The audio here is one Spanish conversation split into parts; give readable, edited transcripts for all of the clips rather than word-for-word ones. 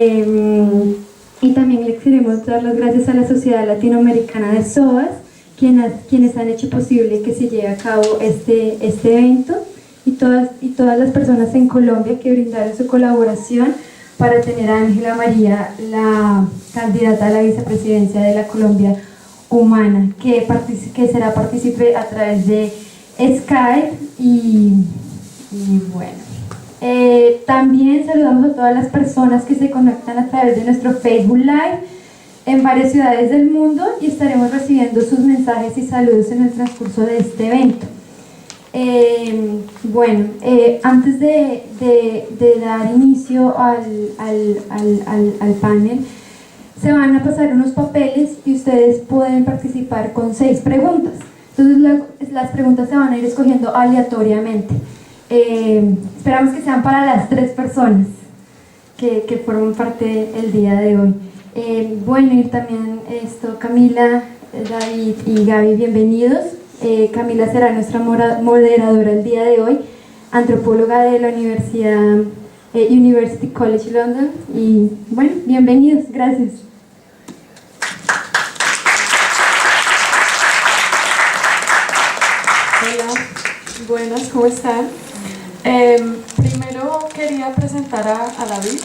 Y también le queremos dar las gracias a la Sociedad Latinoamericana de SOAS, quienes han hecho posible que se lleve a cabo este evento, y todas las personas en Colombia que brindaron su colaboración para tener a Ángela María, la candidata a la vicepresidencia de la Colombia Humana, que será partícipe a través de Skype. Y bueno, también saludamos a todas las personas que se conectan a través de nuestro Facebook Live en varias ciudades del mundo, y estaremos recibiendo sus mensajes y saludos en el transcurso de este evento. Antes de dar inicio al panel, se van a pasar unos papeles y ustedes pueden participar con 6 preguntas. Entonces las preguntas se van a ir escogiendo aleatoriamente. Esperamos que sean para las 3 personas que forman parte el día de hoy. Y también Camila, David y Gaby, bienvenidos. Camila será nuestra moderadora el día de hoy, antropóloga de la Universidad University College London. Y bueno, bienvenidos, gracias. Hola, buenas, ¿cómo están? Primero quería presentar a David.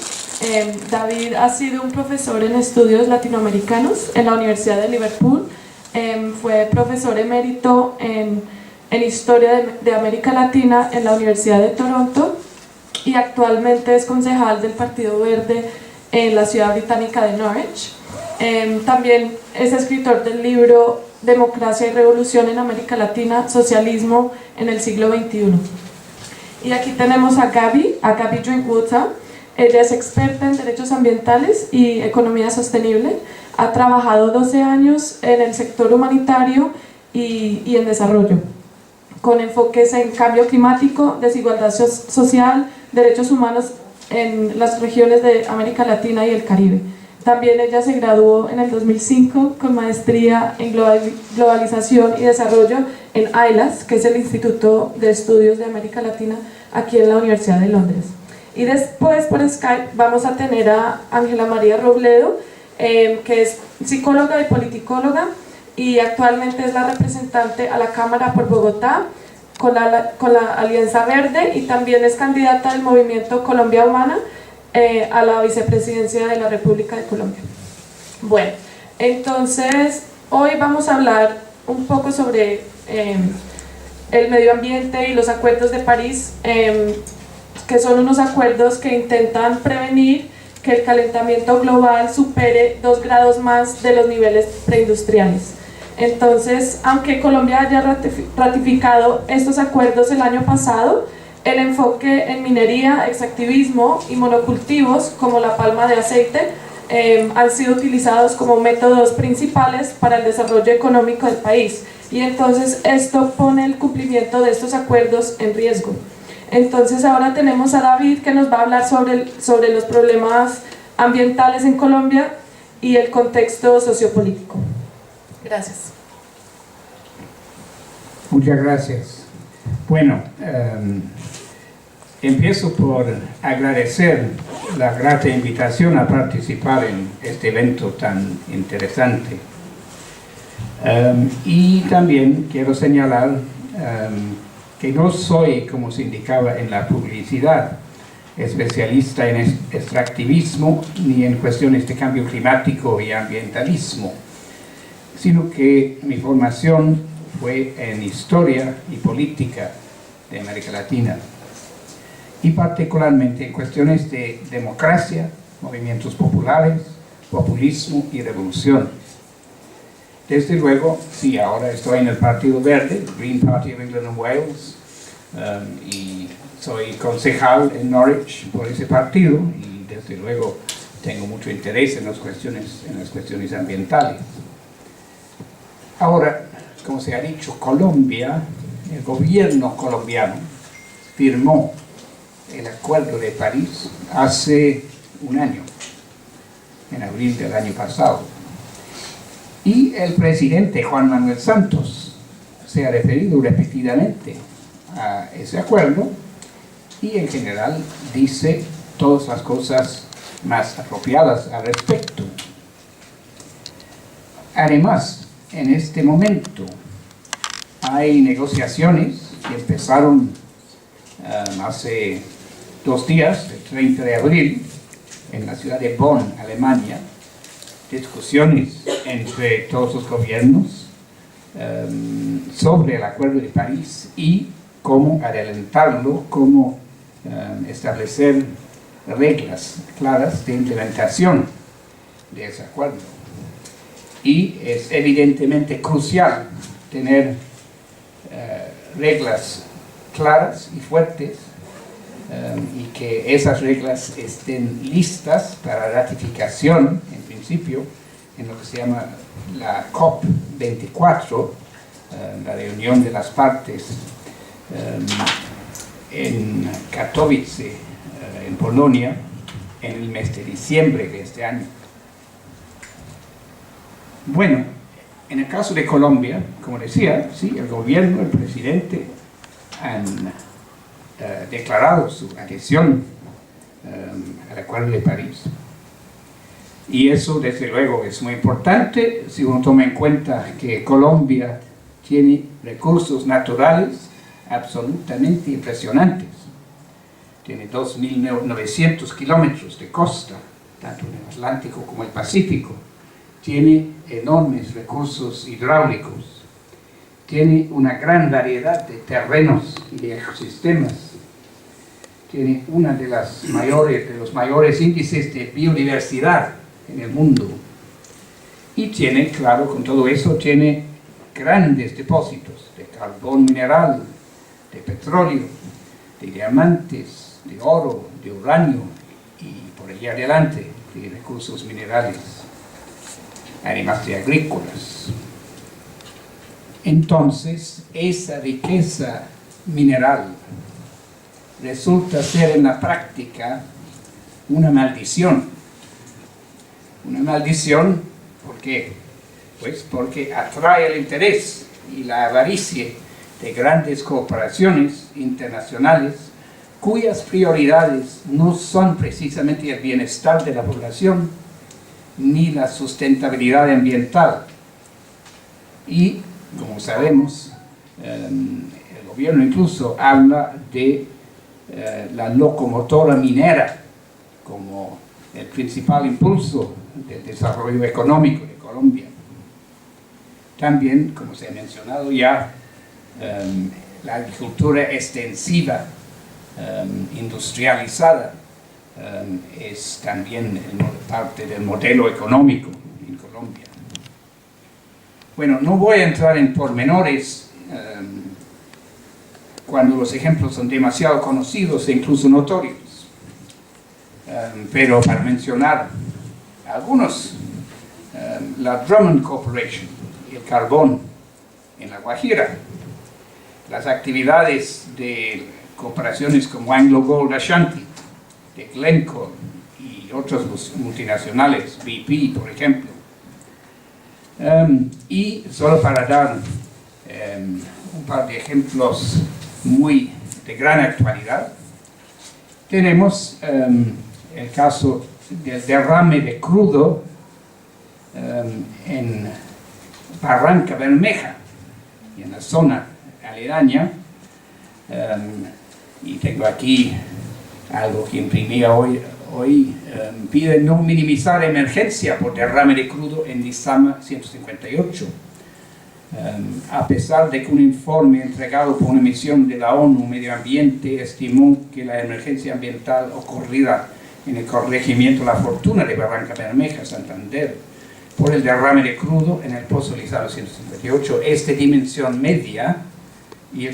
David ha sido un profesor en estudios latinoamericanos en la Universidad de Liverpool. Fue profesor emérito en Historia de América Latina en la Universidad de Toronto, y actualmente es concejal del Partido Verde en la ciudad británica de Norwich. También es escritor del libro Democracia y Revolución en América Latina, Socialismo en el siglo XXI. Y aquí tenemos a Gaby Drinkwater. Ella es experta en derechos ambientales y economía sostenible. Ha trabajado 12 años en el sector humanitario y en desarrollo, con enfoques en cambio climático, desigualdad social, derechos humanos en las regiones de América Latina y el Caribe. También ella se graduó en el 2005 con maestría en globalización y desarrollo en ILAS, que es el Instituto de Estudios de América Latina aquí en la Universidad de Londres. Y después por Skype vamos a tener a Ángela María Robledo, que es psicóloga y politicóloga, y actualmente es la representante a la Cámara por Bogotá con la Alianza Verde, y también es candidata del Movimiento Colombia Humana a la vicepresidencia de la República de Colombia. Bueno, entonces hoy vamos a hablar un poco sobre el medio ambiente y los acuerdos de París, que son unos acuerdos que intentan prevenir que el calentamiento global supere 2 grados más de los niveles preindustriales. Entonces, aunque Colombia haya ratificado estos acuerdos el año pasado, el enfoque en minería, extractivismo y monocultivos como la palma de aceite han sido utilizados como métodos principales para el desarrollo económico del país, y entonces esto pone el cumplimiento de estos acuerdos en riesgo. Entonces ahora tenemos a David, que nos va a hablar sobre los problemas ambientales en Colombia y el contexto sociopolítico. Gracias. Muchas gracias. Bueno, empiezo por agradecer la grata invitación a participar en este evento tan interesante. Y también quiero señalar que no soy, como se indicaba en la publicidad, especialista en extractivismo ni en cuestiones de cambio climático y ambientalismo, sino que mi formación fue en historia y política de América Latina, y particularmente en cuestiones de democracia, movimientos populares, populismo y revolución. Desde luego, sí, ahora estoy en el Partido Verde, el Green Party of England and Wales, y soy concejal en Norwich por ese partido, y desde luego tengo mucho interés en las cuestiones ambientales. Ahora, como se ha dicho, Colombia, el gobierno colombiano firmó el Acuerdo de París hace un año, en abril del año pasado. Y el presidente Juan Manuel Santos se ha referido repetidamente a ese acuerdo, y en general dice todas las cosas más apropiadas al respecto. Además, en este momento hay negociaciones que empezaron hace 2 días, el 30 de abril, en la ciudad de Bonn, Alemania, discusiones entre todos los gobiernos sobre el Acuerdo de París y cómo adelantarlo, cómo establecer reglas claras de implementación de ese acuerdo. Y es evidentemente crucial tener reglas claras y fuertes y que esas reglas estén listas para ratificación, en principio, en lo que se llama la COP24, la reunión de las partes en Katowice, en Polonia, en el mes de diciembre de este año. Bueno, en el caso de Colombia, como decía, sí, el gobierno, el presidente han declarado su adhesión al Acuerdo de París. Y eso, desde luego, es muy importante si uno toma en cuenta que Colombia tiene recursos naturales absolutamente impresionantes. Tiene 2.900 kilómetros de costa, tanto en el Atlántico como el Pacífico. Tiene enormes recursos hidráulicos. Tiene una gran variedad de terrenos y de ecosistemas. Tiene uno de los mayores índices de biodiversidad en el mundo. Y tiene, claro, con todo eso, tiene grandes depósitos de carbón mineral, de petróleo, de diamantes, de oro, de uranio y por allá adelante de recursos minerales, además de agrícolas. Entonces, esa riqueza mineral resulta ser en la práctica una maldición. Una maldición, ¿por qué? Pues porque atrae el interés y la avaricia de grandes corporaciones internacionales cuyas prioridades no son precisamente el bienestar de la población ni la sustentabilidad ambiental. Y, como sabemos, el gobierno incluso habla de la locomotora minera como el principal impulso del desarrollo económico de Colombia. También, como se ha mencionado ya, la agricultura extensiva, industrializada, es también parte del modelo económico en Colombia. Bueno, no voy a entrar en pormenores cuando los ejemplos son demasiado conocidos e incluso notorios, pero para mencionar algunos, la Drummond Corporation y el carbón en La Guajira, las actividades de corporaciones como Anglo Gold Ashanti, de Glencore y otras multinacionales, BP por ejemplo. Y solo para dar un par de ejemplos muy de gran actualidad, tenemos el caso del derrame de crudo en Barranca Bermeja y en la zona aledaña, y tengo aquí algo que imprimía hoy, pide no minimizar emergencia por derrame de crudo en Lizama 158, a pesar de que un informe entregado por una misión de la ONU Medio Ambiente estimó que la emergencia ambiental ocurrida en el corregimiento La Fortuna de Barranca Bermeja, Santander, por el derrame de crudo en el pozo Lizama 158 es de dimensión media y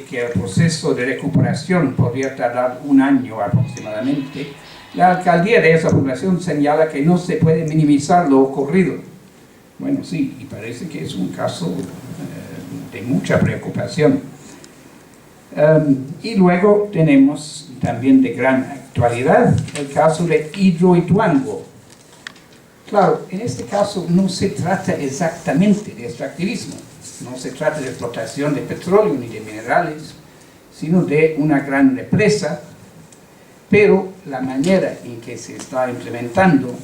que el proceso de recuperación podría tardar 1 año aproximadamente, la alcaldía de esa población señala que no se puede minimizar lo ocurrido. Bueno, sí, y parece que es un caso de mucha preocupación. Y luego tenemos también de gran actualidad el caso de Hidroituango. Claro, en este caso no se trata exactamente de extractivismo, no se trata de explotación de petróleo ni de minerales, sino de una gran represa pero la manera en que se está implementando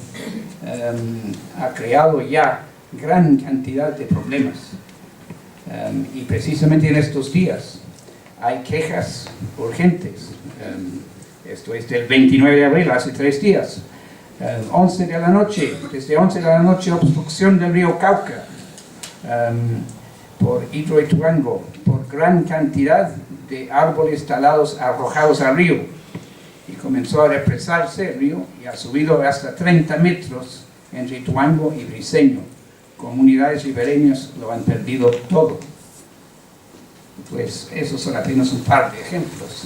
ha creado ya gran cantidad de problemas. Y precisamente en estos días hay quejas urgentes. Esto es del 29 de abril, hace 3 días. 11 de la noche, desde 11 de la noche, obstrucción del río Cauca por Hidroituango, por gran cantidad de árboles talados arrojados al río. Y comenzó a represarse el río y ha subido hasta 30 metros entre Ituango y Briceño. Comunidades ribereñas lo han perdido todo. Pues esos son apenas un par de ejemplos.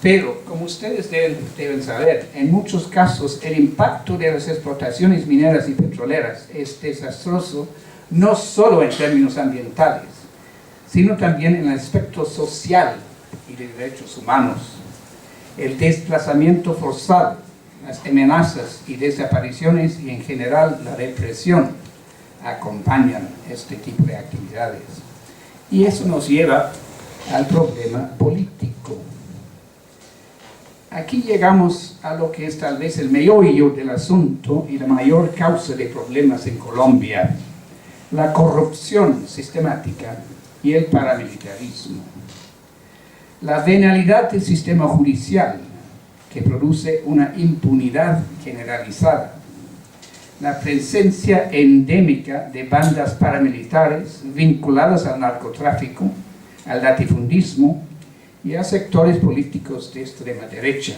Pero, como ustedes deben saber, en muchos casos el impacto de las explotaciones mineras y petroleras es desastroso, no solo en términos ambientales, sino también en el aspecto social y de derechos humanos. El desplazamiento forzado, las amenazas y desapariciones y en general la represión acompañan este tipo de actividades. Y eso nos lleva al problema político. Aquí llegamos a lo que es tal vez el meollo del asunto y la mayor causa de problemas en Colombia: la corrupción sistemática y el paramilitarismo. La venalidad del sistema judicial, que produce una impunidad generalizada. La presencia endémica de bandas paramilitares vinculadas al narcotráfico, al latifundismo y a sectores políticos de extrema derecha.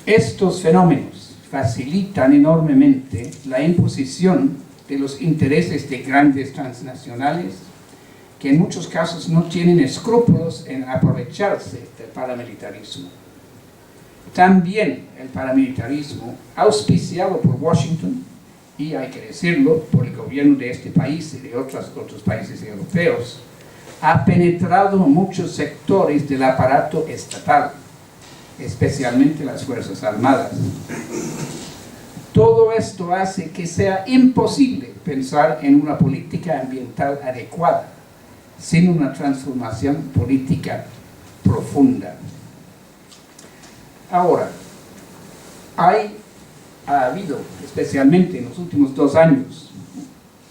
Estos fenómenos facilitan enormemente la imposición de los intereses de grandes transnacionales que en muchos casos no tienen escrúpulos en aprovecharse del paramilitarismo. También el paramilitarismo, auspiciado por Washington, y hay que decirlo, por el gobierno de este país y de otros países europeos, ha penetrado muchos sectores del aparato estatal, especialmente las Fuerzas Armadas. Todo esto hace que sea imposible pensar en una política ambiental adecuada sin una transformación política profunda. Ahora, ha habido, especialmente en los últimos 2 años,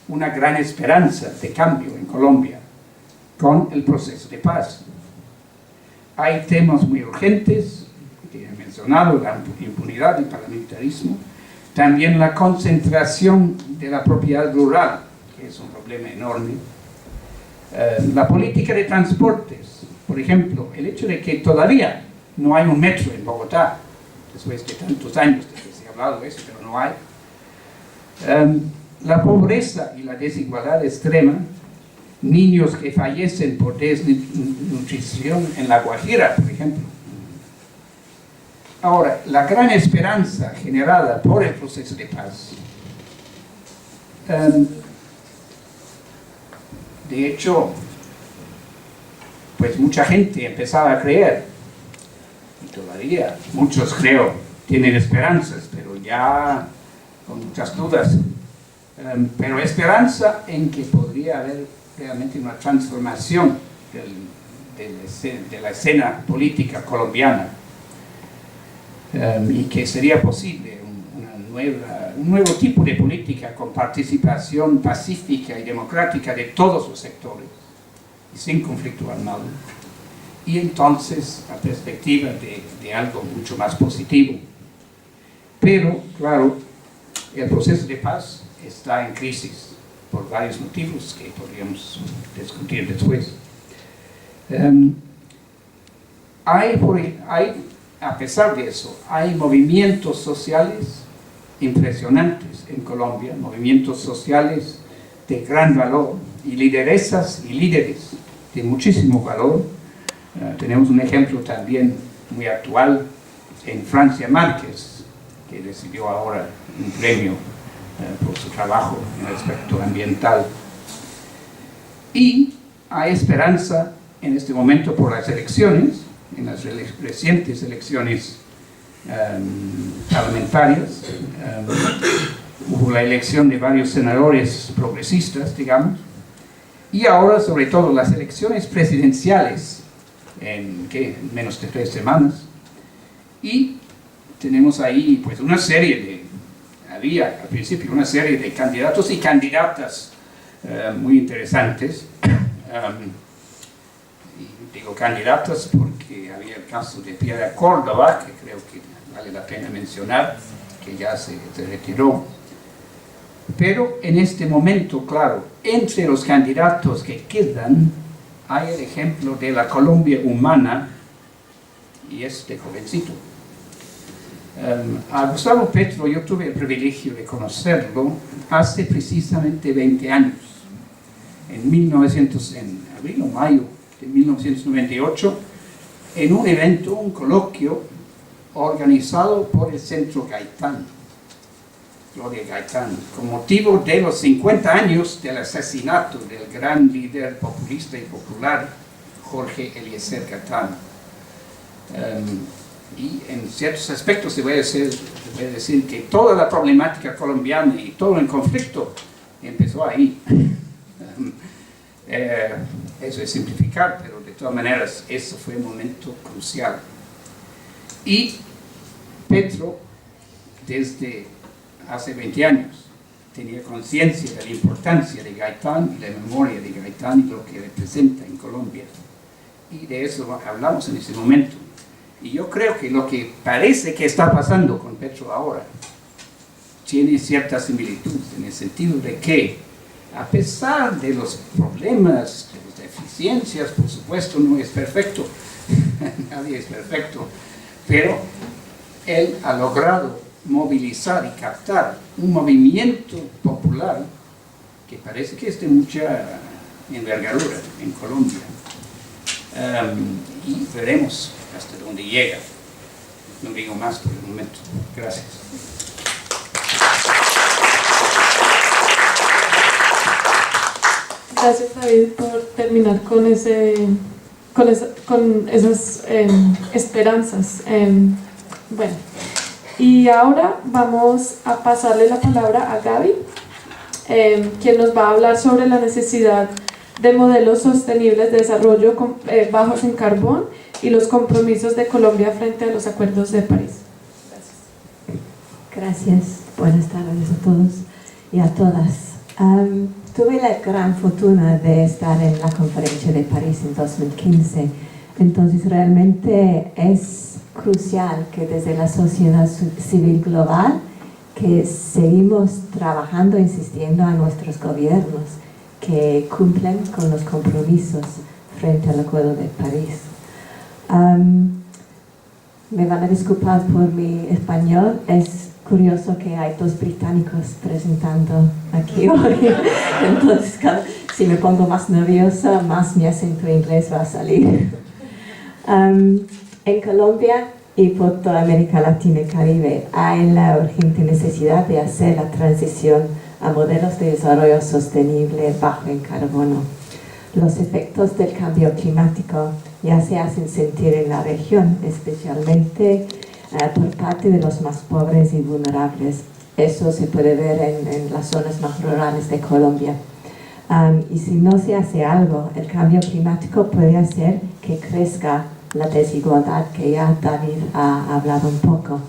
una gran esperanza de cambio en Colombia con el proceso de paz. Hay temas muy urgentes, que he mencionado: la impunidad, el paramilitarismo, también la concentración de la propiedad rural, que es un problema enorme, la política de transportes, por ejemplo, el hecho de que todavía no hay un metro en Bogotá, después de tantos años de que se ha hablado de eso, pero no hay. La pobreza y la desigualdad extrema, niños que fallecen por desnutrición en La Guajira, por ejemplo. Ahora, la gran esperanza generada por el proceso de paz, de hecho, pues mucha gente empezaba a creer, y todavía muchos, creo, tienen esperanzas, pero ya con muchas dudas, pero esperanza en que podría haber realmente una transformación de la escena política colombiana, y que sería posible un nuevo tipo de política con participación pacífica y democrática de todos los sectores y sin conflicto armado, y entonces la perspectiva de algo mucho más positivo. Pero, claro, el proceso de paz está en crisis por varios motivos que podríamos discutir después. A pesar de eso, hay movimientos sociales impresionantes en Colombia, movimientos sociales de gran valor y lideresas y líderes de muchísimo valor. Tenemos un ejemplo también muy actual en Francia Márquez, que recibió ahora un premio por su trabajo en el aspecto ambiental. Y hay esperanza en este momento por las elecciones, en las recientes elecciones parlamentarias. Hubo la elección de varios senadores progresistas, digamos, y ahora sobre todo las elecciones presidenciales en menos de 3 semanas, Y tenemos ahí pues una serie había al principio una serie de candidatos y candidatas muy interesantes. Y digo candidatas porque había el caso de Piedra Córdoba, que creo que vale la pena mencionar, que ya se retiró. Pero en este momento, claro, entre los candidatos que quedan, hay el ejemplo de la Colombia humana, y este jovencito. A Gustavo Petro yo tuve el privilegio de conocerlo hace precisamente 20 años, en abril o mayo de 1998, en un evento, un coloquio organizado por el Centro Gaitán, Gloria Gaitán, con motivo de los 50 años del asesinato del gran líder populista y popular Jorge Eliezer Gaitán. Y en ciertos aspectos se puede decir que toda la problemática colombiana y todo el conflicto empezó ahí. Eso es simplificar, pero de todas maneras eso fue un momento crucial. Y Petro, desde hace 20 años, tenía conciencia de la importancia de Gaitán y la memoria de Gaitán y lo que representa en Colombia. Y de eso hablamos en ese momento. Y yo creo que lo que parece que está pasando con Petro ahora tiene cierta similitud en el sentido de que, a pesar de los problemas, de las deficiencias, por supuesto no es perfecto, nadie es perfecto, pero él ha logrado movilizar y captar un movimiento popular que parece que es de mucha envergadura en Colombia. Y veremos hasta dónde llega. No digo más por el momento. Gracias. Gracias, David, por terminar con esas esperanzas. Bueno, y ahora vamos a pasarle la palabra a Gaby, quien nos va a hablar sobre la necesidad de modelos sostenibles de desarrollo bajos en carbón y los compromisos de Colombia frente a los acuerdos de París. Gracias. Buenas tardes a todos y a todas. Tuve la gran fortuna de estar en la conferencia de París en 2015, entonces realmente es crucial que desde la sociedad civil global que seguimos trabajando, insistiendo a nuestros gobiernos que cumplen con los compromisos frente al Acuerdo de París. Me van a disculpar por mi español, es curioso que hay dos británicos presentando aquí hoy, entonces si me pongo más nerviosa, más mi acento inglés va a salir. En Colombia y por toda América Latina y Caribe hay la urgente necesidad de hacer la transición a modelos de desarrollo sostenible bajo en carbono. Los efectos del cambio climático ya se hacen sentir en la región, especialmente por parte de los más pobres y vulnerables. Eso se puede ver en las zonas más rurales de Colombia. Y si no se hace algo, el cambio climático puede hacer que crezca la desigualdad, que ya David ha hablado un poco.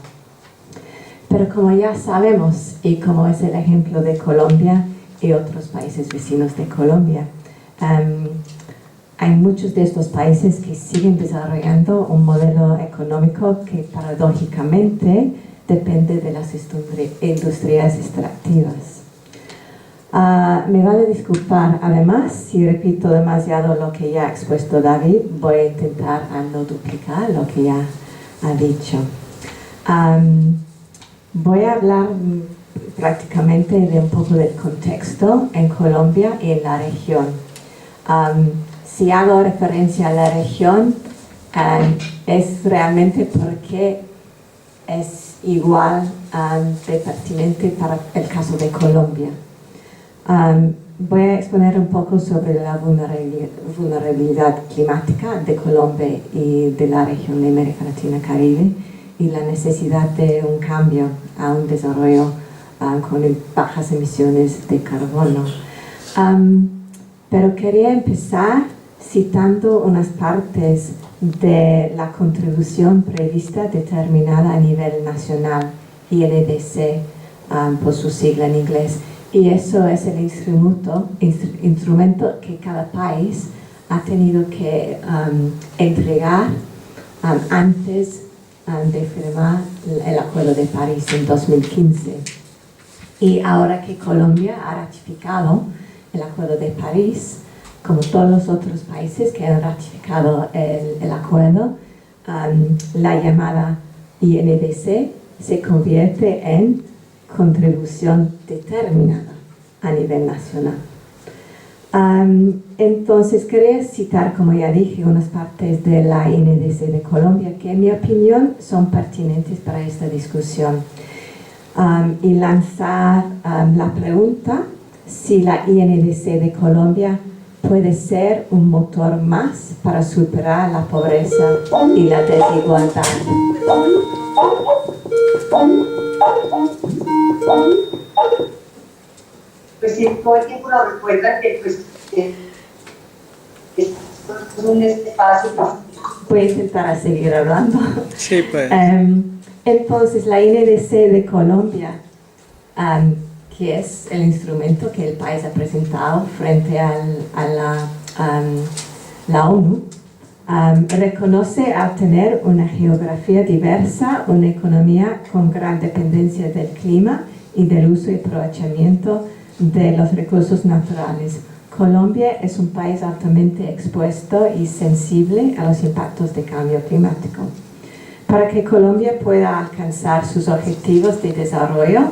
Pero como ya sabemos, y como es el ejemplo de Colombia y otros países vecinos de Colombia, hay muchos de estos países que siguen desarrollando un modelo económico que paradójicamente depende de las industrias extractivas. Me vale disculpar, además, si repito demasiado lo que ya ha expuesto David, voy a intentar no duplicar lo que ya ha dicho. Voy a hablar prácticamente de un poco del contexto en Colombia y en la región. Si hago referencia a la región, es realmente porque es igual de pertinente para el caso de Colombia. Voy a exponer un poco sobre la vulnerabilidad climática de Colombia y de la región de América Latina y Caribe y la necesidad de un cambio a un desarrollo con bajas emisiones de carbono. Pero quería empezar citando unas partes de la contribución prevista determinada a nivel nacional, INDC, por su sigla en inglés. Y eso es el instrumento que cada país ha tenido que entregar antes de firmar el Acuerdo de París en 2015. Y ahora que Colombia ha ratificado el Acuerdo de París, como todos los otros países que han ratificado el acuerdo, la llamada INDC se convierte en contribución determinada a nivel nacional. Entonces quería citar, como ya dije, unas partes de la INDC de Colombia que en mi opinión son pertinentes para esta discusión, y lanzar la pregunta si la INDC de Colombia puede ser un motor más para superar la pobreza y la desigualdad. Pues sí, todo el tiempo nos recuerdan que pues, es un espacio. Voy a intentar seguir hablando. Sí, pues. Entonces, la INDC de Colombia, que es el instrumento que el país ha presentado frente a la ONU, reconoce al tener una geografía diversa, una economía con gran dependencia del clima y del uso y aprovechamiento de los recursos naturales. Colombia es un país altamente expuesto y sensible a los impactos del cambio climático. Para que Colombia pueda alcanzar sus objetivos de desarrollo,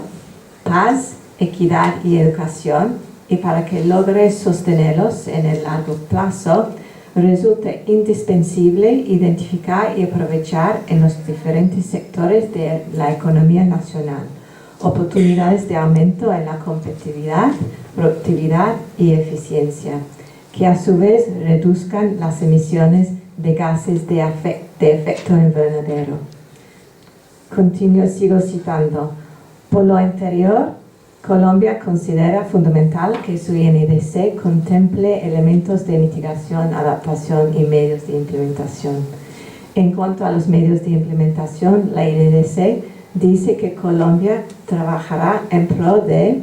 paz, equidad y educación, y para que logre sostenerlos en el largo plazo, resulta indispensable identificar y aprovechar en los diferentes sectores de la economía nacional oportunidades de aumento en la competitividad, productividad y eficiencia, que a su vez reduzcan las emisiones de gases de efecto invernadero. Sigo citando. Por lo anterior, Colombia considera fundamental que su INDC contemple elementos de mitigación, adaptación y medios de implementación. En cuanto a los medios de implementación, la INDC dice que Colombia trabajará en pro de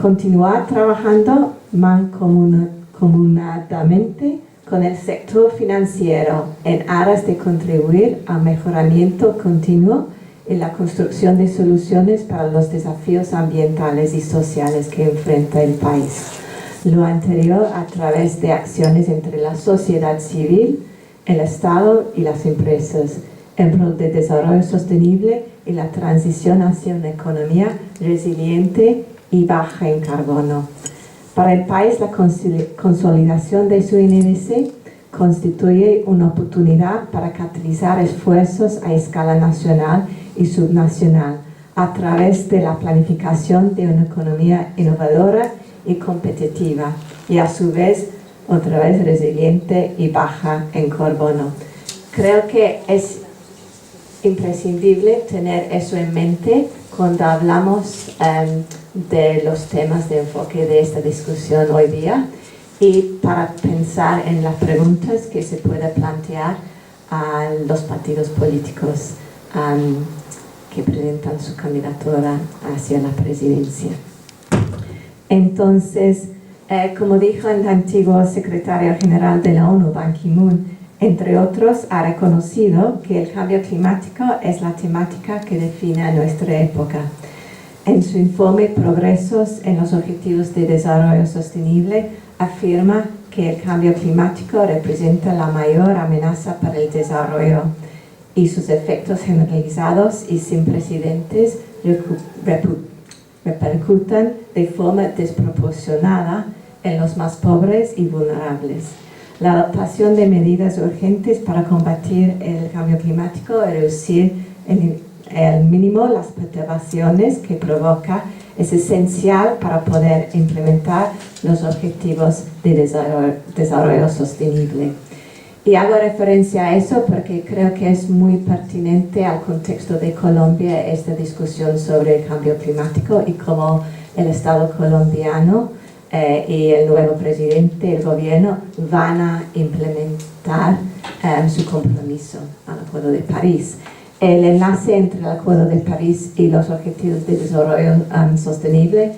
continuar trabajando mancomunadamente con el sector financiero en aras de contribuir al mejoramiento continuo y la construcción de soluciones para los desafíos ambientales y sociales que enfrenta el país. Lo anterior a través de acciones entre la sociedad civil, el Estado y las empresas, en pro de desarrollo sostenible y la transición hacia una economía resiliente y baja en carbono. Para el país, la consolidación de su INDC constituye una oportunidad para catalizar esfuerzos a escala nacional y subnacional a través de la planificación de una economía innovadora y competitiva, y a su vez, otra vez, resiliente y baja en carbono. Creo que es imprescindible tener eso en mente cuando hablamos de los temas de enfoque de esta discusión hoy día, y para pensar en las preguntas que se puede plantear a los partidos políticos que presentan su candidatura hacia la presidencia. Entonces, como dijo el antiguo secretario general de la ONU, Ban Ki-moon, entre otros, ha reconocido que el cambio climático es la temática que define nuestra época. En su informe Progresos en los Objetivos de Desarrollo Sostenible, afirma que el cambio climático representa la mayor amenaza para el desarrollo y sus efectos generalizados y sin precedentes repercutan de forma desproporcionada en los más pobres y vulnerables. La adoptación de medidas urgentes para combatir el cambio climático y reducir al mínimo las perturbaciones que provoca es esencial para poder implementar los objetivos de desarrollo sostenible. Y hago referencia a eso porque creo que es muy pertinente al contexto de Colombia esta discusión sobre el cambio climático y cómo el Estado colombiano y el nuevo presidente, el gobierno, van a implementar su compromiso al Acuerdo de París. El enlace entre el Acuerdo de París y los Objetivos de Desarrollo Sostenible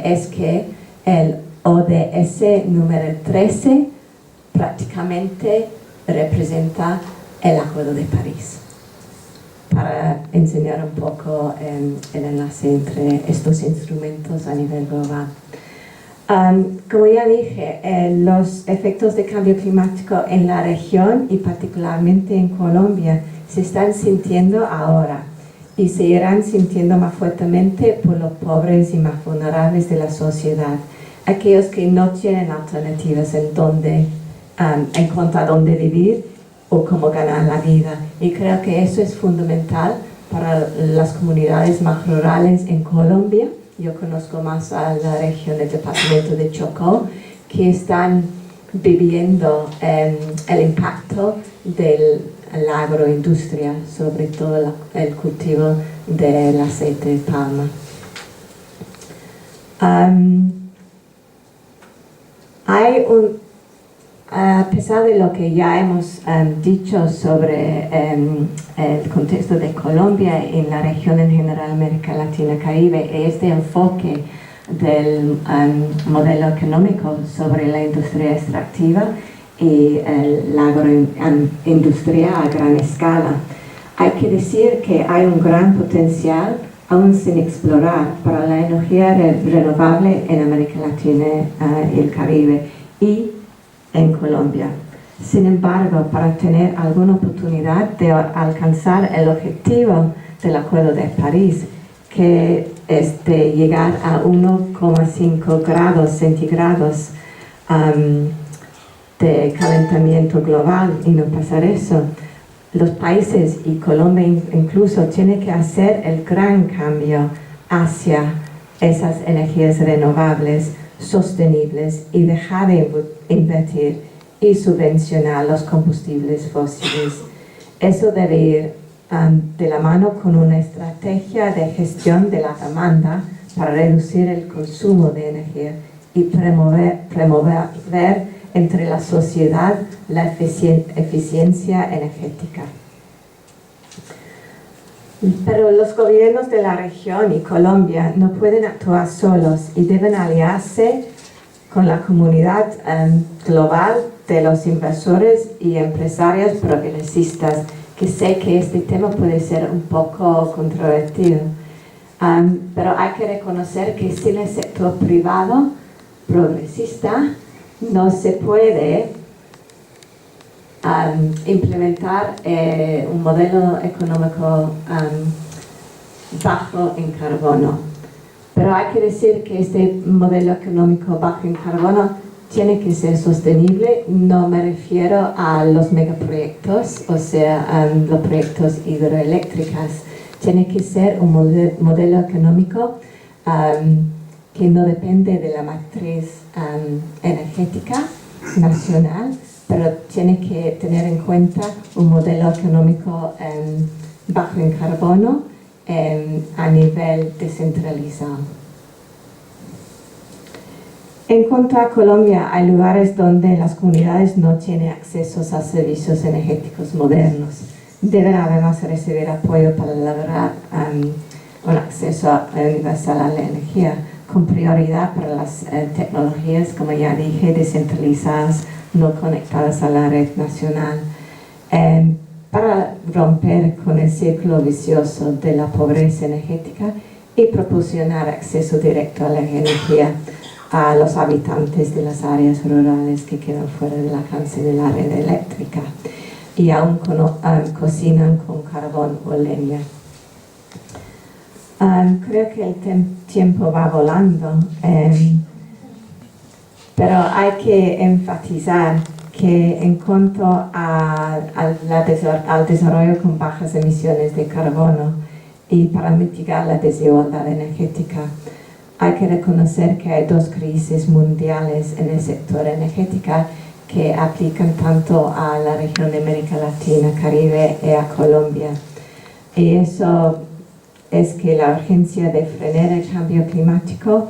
es que el ODS número 13 prácticamente representa el Acuerdo de París. Para enseñar un poco el enlace entre estos instrumentos a nivel global. Como ya dije, los efectos de cambio climático en la región y particularmente en Colombia se están sintiendo ahora y se irán sintiendo más fuertemente por los pobres y más vulnerables de la sociedad, aquellos que no tienen alternativas en cuanto a dónde vivir o cómo ganar la vida. Y creo que eso es fundamental para las comunidades más rurales en Colombia. Yo conozco más a la región del departamento de Chocó, que están viviendo el impacto de la agroindustria, sobre todo el cultivo del aceite de palma. A pesar de lo que ya hemos dicho sobre el contexto de Colombia y en la región en general, América Latina, Caribe, este enfoque del modelo económico sobre la industria extractiva y la agroindustria a gran escala, hay que decir que hay un gran potencial aún sin explorar para la energía renovable en América Latina y el Caribe y en Colombia. Sin embargo, para tener alguna oportunidad de alcanzar el objetivo del Acuerdo de París, que es de llegar a 1,5 grados centígrados de calentamiento global y no pasar eso, los países y Colombia incluso tienen que hacer el gran cambio hacia esas energías renovables sostenibles y dejar de invertir y subvencionar los combustibles fósiles. Eso debe ir de la mano con una estrategia de gestión de la demanda para reducir el consumo de energía y promover entre la sociedad la eficiencia energética. Pero los gobiernos de la región y Colombia no pueden actuar solos y deben aliarse con la comunidad global de los inversores y empresarios progresistas, que sé que este tema puede ser un poco controvertido. Pero hay que reconocer que sin el sector privado progresista no se puede implementar un modelo económico bajo en carbono. Pero hay que decir que este modelo económico bajo en carbono tiene que ser sostenible. No me refiero a los megaproyectos, o sea, los proyectos hidroeléctricos. Tiene que ser un modelo económico que no depende de la matriz energética nacional, pero tiene que tener en cuenta un modelo económico bajo en carbono a nivel descentralizado. En cuanto a Colombia, hay lugares donde las comunidades no tienen acceso a servicios energéticos modernos. Deben además recibir apoyo para lograr un acceso universal a la energía, con prioridad para las tecnologías, como ya dije, descentralizadas, no conectadas a la red nacional, para romper con el círculo vicioso de la pobreza energética y proporcionar acceso directo a la energía a los habitantes de las áreas rurales que quedan fuera del alcance de la red eléctrica y aún cocinan con carbón o leña. Creo que el tiempo va volando, pero hay que enfatizar que en cuanto al desarrollo con bajas emisiones de carbono y para mitigar la desigualdad energética, hay que reconocer que hay dos crisis mundiales en el sector energético que aplican tanto a la región de América Latina, Caribe y a Colombia. Y eso es que la urgencia de frenar el cambio climático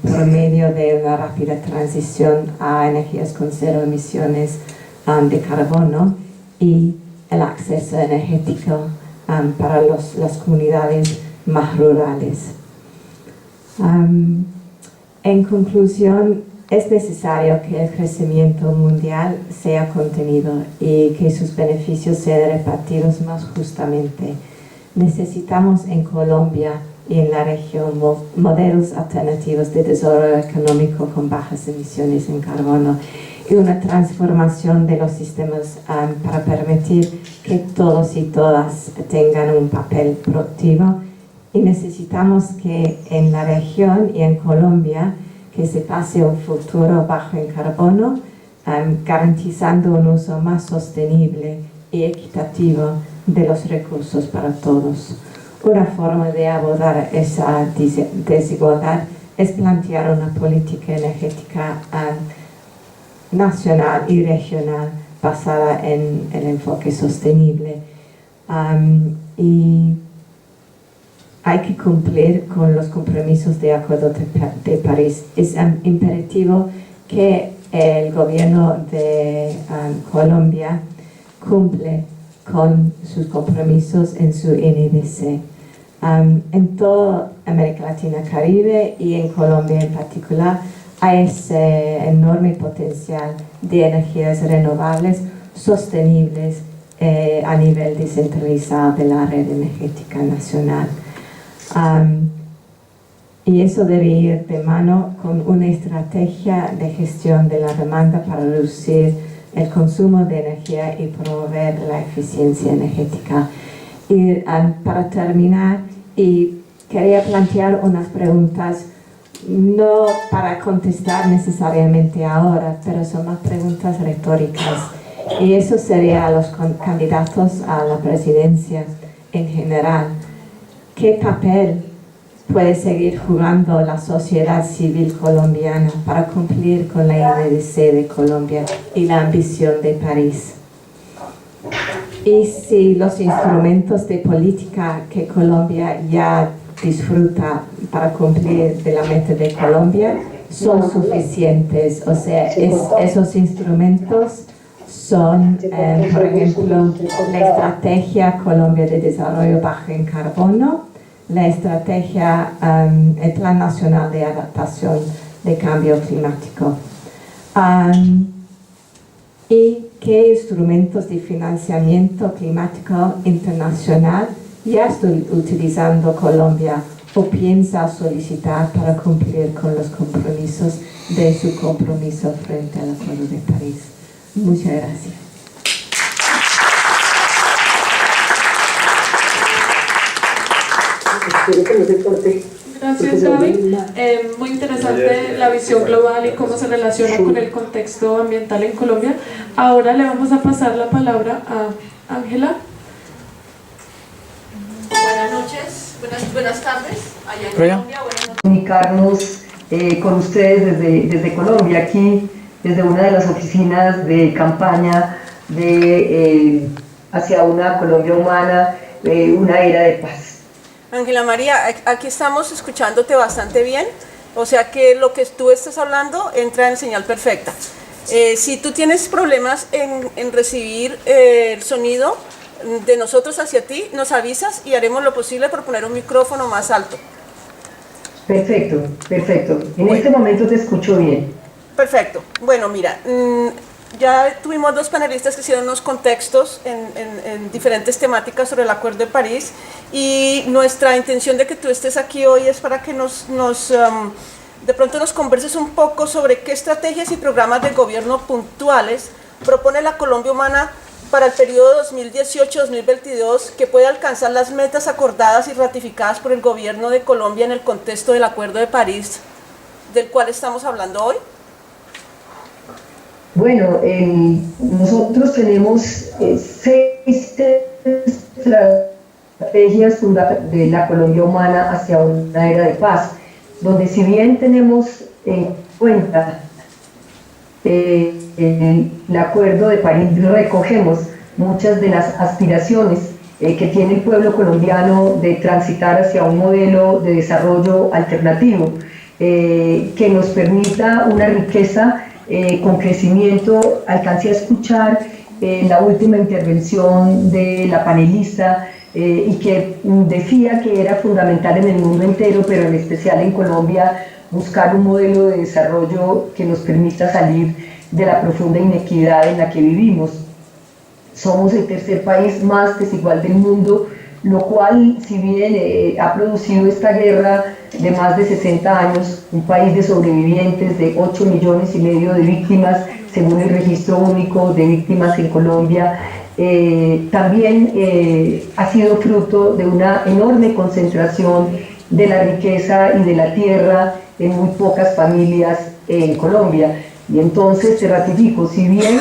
por medio de una rápida transición a energías con cero emisiones de carbono y el acceso energético para las comunidades más rurales. En conclusión, es necesario que el crecimiento mundial sea contenido y que sus beneficios sean repartidos más justamente. Necesitamos en Colombia y en la región modelos alternativos de desarrollo económico con bajas emisiones en carbono y una transformación de los sistemas para permitir que todos y todas tengan un papel productivo. Y necesitamos que en la región y en Colombia que se pase un futuro bajo en carbono, garantizando un uso más sostenible y equitativo de los recursos para todos. Una forma de abordar esa desigualdad es plantear una política energética nacional y regional basada en el enfoque sostenible. Y hay que cumplir con los compromisos de Acuerdo de París. Es imperativo que el gobierno de Colombia cumple con sus compromisos en su NDC. En toda América Latina, Caribe y en Colombia en particular hay ese enorme potencial de energías renovables sostenibles a nivel descentralizado de la red energética nacional. Y eso debe ir de mano con una estrategia de gestión de la demanda para reducir el consumo de energía y promover la eficiencia energética. Y para terminar, quería plantear unas preguntas, no para contestar necesariamente ahora, pero son más preguntas retóricas. Y eso sería a los candidatos a la presidencia en general. ¿Qué papel puede seguir jugando la sociedad civil colombiana para cumplir con la NDC de Colombia y la ambición de París? Y si los instrumentos de política que Colombia ya disfruta para cumplir de la meta de Colombia son suficientes, o sea, esos instrumentos son, por ejemplo, la Estrategia Colombia de Desarrollo Bajo en Carbono, la estrategia, el Plan Nacional de Adaptación de Cambio Climático. ¿Y qué instrumentos de financiamiento climático internacional ya está utilizando Colombia o piensa solicitar para cumplir con los compromisos de su compromiso frente al Acuerdo de París? Muchas gracias. Gracias, David. Muy interesante la visión global y cómo se relaciona con el contexto ambiental en Colombia. Ahora le vamos a pasar la palabra a Ángela. Buenas noches, buenas tardes. Allá en Colombia, buenas noches. Comunicarnos con ustedes desde Colombia, aquí desde una de las oficinas de campaña hacia una Colombia humana, una era de paz. Ángela María, aquí estamos escuchándote bastante bien, o sea que lo que tú estás hablando entra en señal perfecta. Si tú tienes problemas en recibir el sonido de nosotros hacia ti, nos avisas y haremos lo posible por poner un micrófono más alto. Perfecto, perfecto. En este momento te escucho bien. Perfecto. Bueno, mira, ya tuvimos dos panelistas que hicieron unos contextos en diferentes temáticas sobre el Acuerdo de París y nuestra intención de que tú estés aquí hoy es para que de pronto nos converses un poco sobre qué estrategias y programas de gobierno puntuales propone la Colombia Humana para el periodo 2018-2022 que pueda alcanzar las metas acordadas y ratificadas por el gobierno de Colombia en el contexto del Acuerdo de París, del cual estamos hablando hoy. Bueno, nosotros tenemos 6 estrategias de la Colombia Humana hacia una era de paz, donde si bien tenemos en cuenta el Acuerdo de París, recogemos muchas de las aspiraciones que tiene el pueblo colombiano de transitar hacia un modelo de desarrollo alternativo que nos permita una riqueza con crecimiento. Alcancé a escuchar la última intervención de la panelista y que decía que era fundamental en el mundo entero, pero en especial en Colombia, buscar un modelo de desarrollo que nos permita salir de la profunda inequidad en la que vivimos. Somos el tercer país más desigual del mundo, lo cual, si bien ha producido esta guerra de más de 60 años, un país de sobrevivientes de 8,5 millones de víctimas, según el registro único de víctimas en Colombia, también ha sido fruto de una enorme concentración de la riqueza y de la tierra en muy pocas familias en Colombia. Y entonces te ratifico, si bien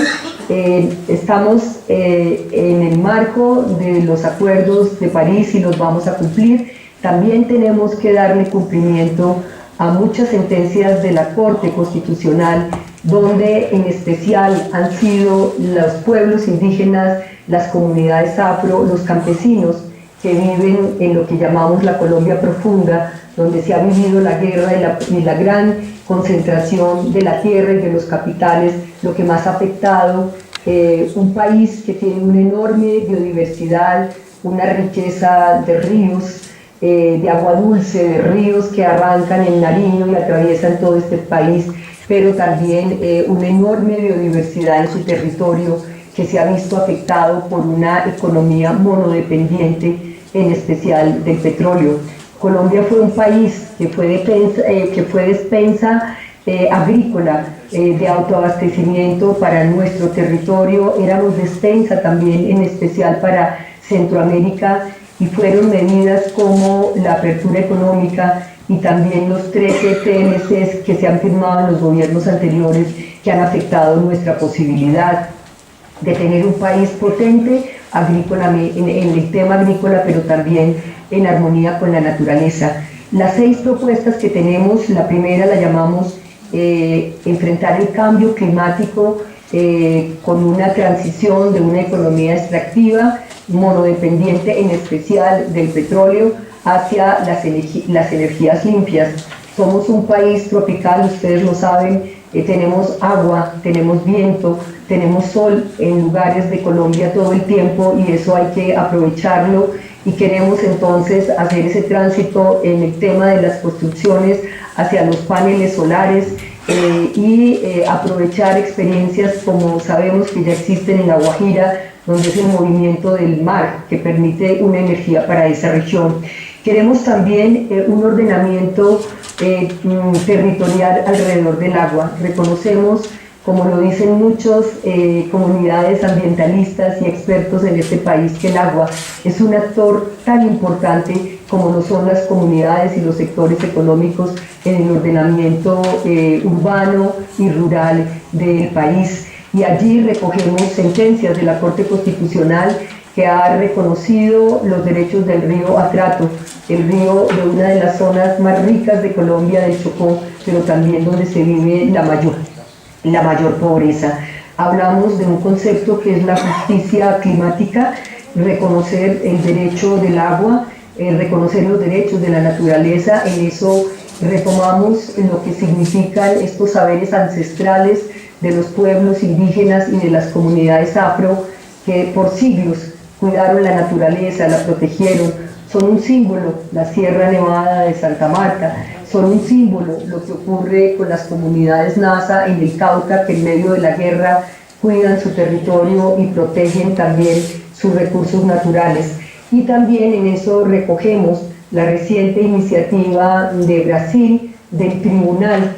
estamos en el marco de los acuerdos de París y los vamos a cumplir, también tenemos que darle cumplimiento a muchas sentencias de la Corte Constitucional, donde en especial han sido los pueblos indígenas, las comunidades afro, los campesinos que viven en lo que llamamos la Colombia profunda, donde se ha vivido la guerra y la gran concentración de la tierra y de los capitales, lo que más ha afectado un país que tiene una enorme biodiversidad, una riqueza de ríos, de agua dulce, de ríos que arrancan en Nariño y atraviesan todo este país, pero también una enorme biodiversidad en su territorio que se ha visto afectado por una economía monodependiente, en especial del petróleo. Colombia fue un país que fue despensa agrícola de autoabastecimiento para nuestro territorio, éramos despensa también en especial para Centroamérica, y fueron medidas como la apertura económica y también los 13 TLCs que se han firmado en los gobiernos anteriores que han afectado nuestra posibilidad de tener un país potente agrícola, en el tema agrícola, pero también en armonía con la naturaleza. Las 6 propuestas que tenemos, la primera la llamamos enfrentar el cambio climático con una transición de una economía extractiva, monodependiente en especial del petróleo, hacia las energías limpias. Somos un país tropical, ustedes lo saben, tenemos agua, tenemos viento, tenemos sol en lugares de Colombia todo el tiempo y eso hay que aprovecharlo, y queremos entonces hacer ese tránsito en el tema de las construcciones hacia los paneles solares y aprovechar experiencias como sabemos que ya existen en La Guajira, donde es el movimiento del mar que permite una energía para esa región. Queremos también un ordenamiento territorial alrededor del agua. Reconocemos, como lo dicen muchas comunidades ambientalistas y expertos en este país, que el agua es un actor tan importante como lo son las comunidades y los sectores económicos en el ordenamiento urbano y rural del país. Y allí recogemos sentencias de la Corte Constitucional que ha reconocido los derechos del río Atrato, el río de una de las zonas más ricas de Colombia, del Chocó, pero también donde se vive la mayor pobreza. Hablamos de un concepto que es la justicia climática, reconocer el derecho del agua, reconocer los derechos de la naturaleza. En eso retomamos lo que significan estos saberes ancestrales de los pueblos indígenas y de las comunidades afro que por siglos cuidaron la naturaleza, la protegieron. Son un símbolo la Sierra Nevada de Santa Marta, son un símbolo lo que ocurre con las comunidades Nasa en el Cauca, que en medio de la guerra cuidan su territorio y protegen también sus recursos naturales. Y también en eso recogemos la reciente iniciativa de Brasil del tribunal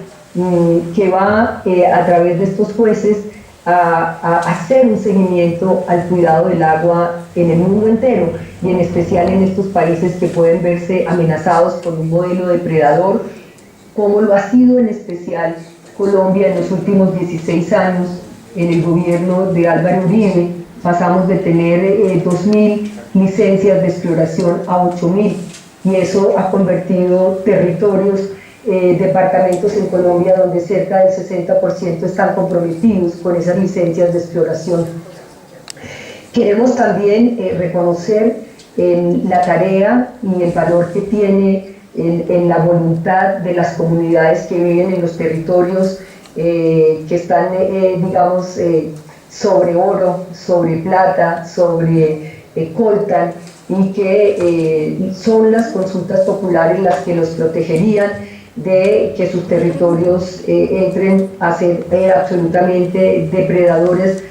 que va a través de estos jueces a hacer un seguimiento al cuidado del agua en el mundo entero y en especial en estos países que pueden verse amenazados por un modelo depredador, como lo ha sido en especial Colombia en los últimos 16 años. En el gobierno de Álvaro Uribe pasamos de tener 2.000 licencias de exploración a 8.000, y eso ha convertido territorios, departamentos en Colombia donde cerca del 60% están comprometidos con esas licencias de exploración. Queremos también reconocer la tarea y el valor que tiene en la voluntad de las comunidades que viven en los territorios que están, digamos, sobre oro, sobre plata, sobre coltan, y que son las consultas populares las que los protegerían de que sus territorios entren a ser absolutamente depredadores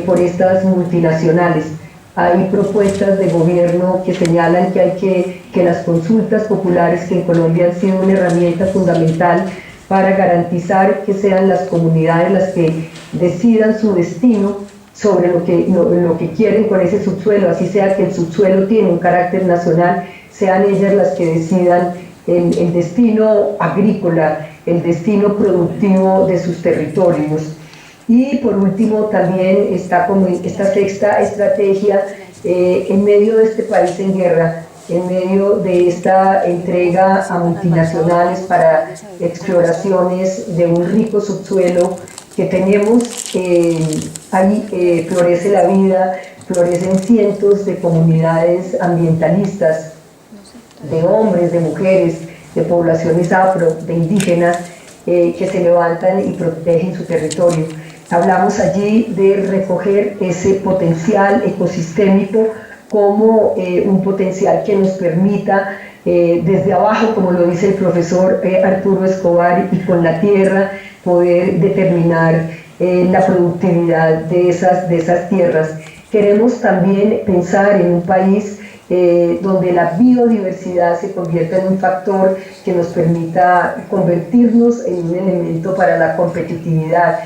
por estas multinacionales. Hay propuestas de gobierno que señalan que hay que las consultas populares, que en Colombia han sido una herramienta fundamental para garantizar que sean las comunidades las que decidan su destino sobre lo que quieren con ese subsuelo, así sea que el subsuelo tiene un carácter nacional, sean ellas las que decidan el destino agrícola, el destino productivo de sus territorios. Y por último también está como esta sexta estrategia en medio de este país en guerra, en medio de esta entrega a multinacionales para exploraciones de un rico subsuelo que tenemos, ahí florece la vida, florecen cientos de comunidades ambientalistas, de hombres, de mujeres, de poblaciones afro, de indígenas, que se levantan y protegen su territorio. Hablamos allí de recoger ese potencial ecosistémico como un potencial que nos permita desde abajo, como lo dice el profesor Arturo Escobar, y con la tierra poder determinar la productividad de esas tierras. Queremos también pensar en un país donde la biodiversidad se convierta en un factor que nos permita convertirnos en un elemento para la competitividad.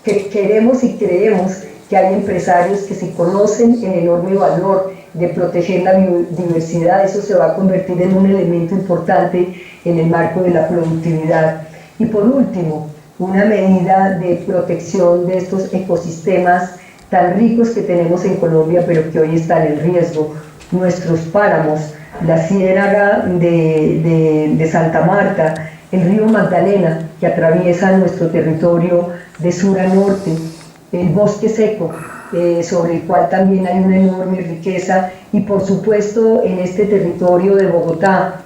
Queremos y creemos que hay empresarios que se conocen el enorme valor de proteger la biodiversidad. Eso se va a convertir en un elemento importante en el marco de la productividad. Y por último, una medida de protección de estos ecosistemas tan ricos que tenemos en Colombia, pero que hoy están en riesgo. Nuestros páramos, la ciénaga de Santa Marta, el río Magdalena, que atraviesa nuestro territorio de sur a norte, el bosque seco, sobre el cual también hay una enorme riqueza, y por supuesto en este territorio de Bogotá,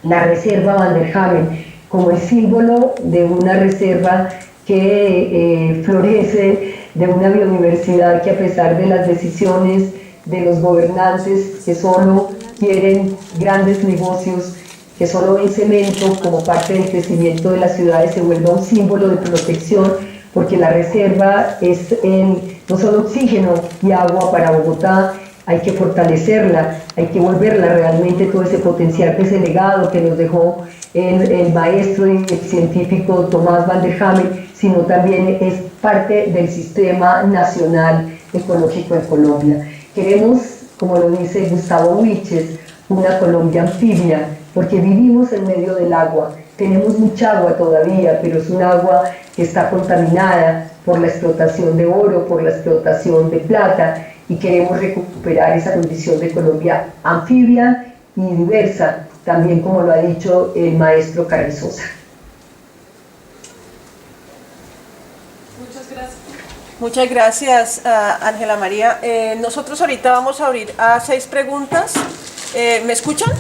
la reserva Van der Hamen, como el símbolo de una reserva que florece, de una biodiversidad que, a pesar de las decisiones de los gobernantes que solo quieren grandes negocios, que solo ven cemento como parte del crecimiento de las ciudades, se vuelva un símbolo de protección, porque la reserva es no solo oxígeno y agua para Bogotá. Hay que fortalecerla, hay que volverla realmente todo ese potencial, ese legado que nos dejó el maestro y el científico Tomás Van der Hamen, sino también es parte del sistema nacional ecológico en Colombia. Queremos, como lo dice Gustavo Wilches, una Colombia anfibia, porque vivimos en medio del agua. Tenemos mucha agua todavía, pero es un agua que está contaminada por la explotación de oro, por la explotación de plata, y queremos recuperar esa condición de Colombia anfibia y diversa, también como lo ha dicho el maestro Carrizosa. Muchas gracias. Muchas gracias, Ángela María. Nosotros ahorita vamos a abrir a 6 preguntas. ¿Me escuchan?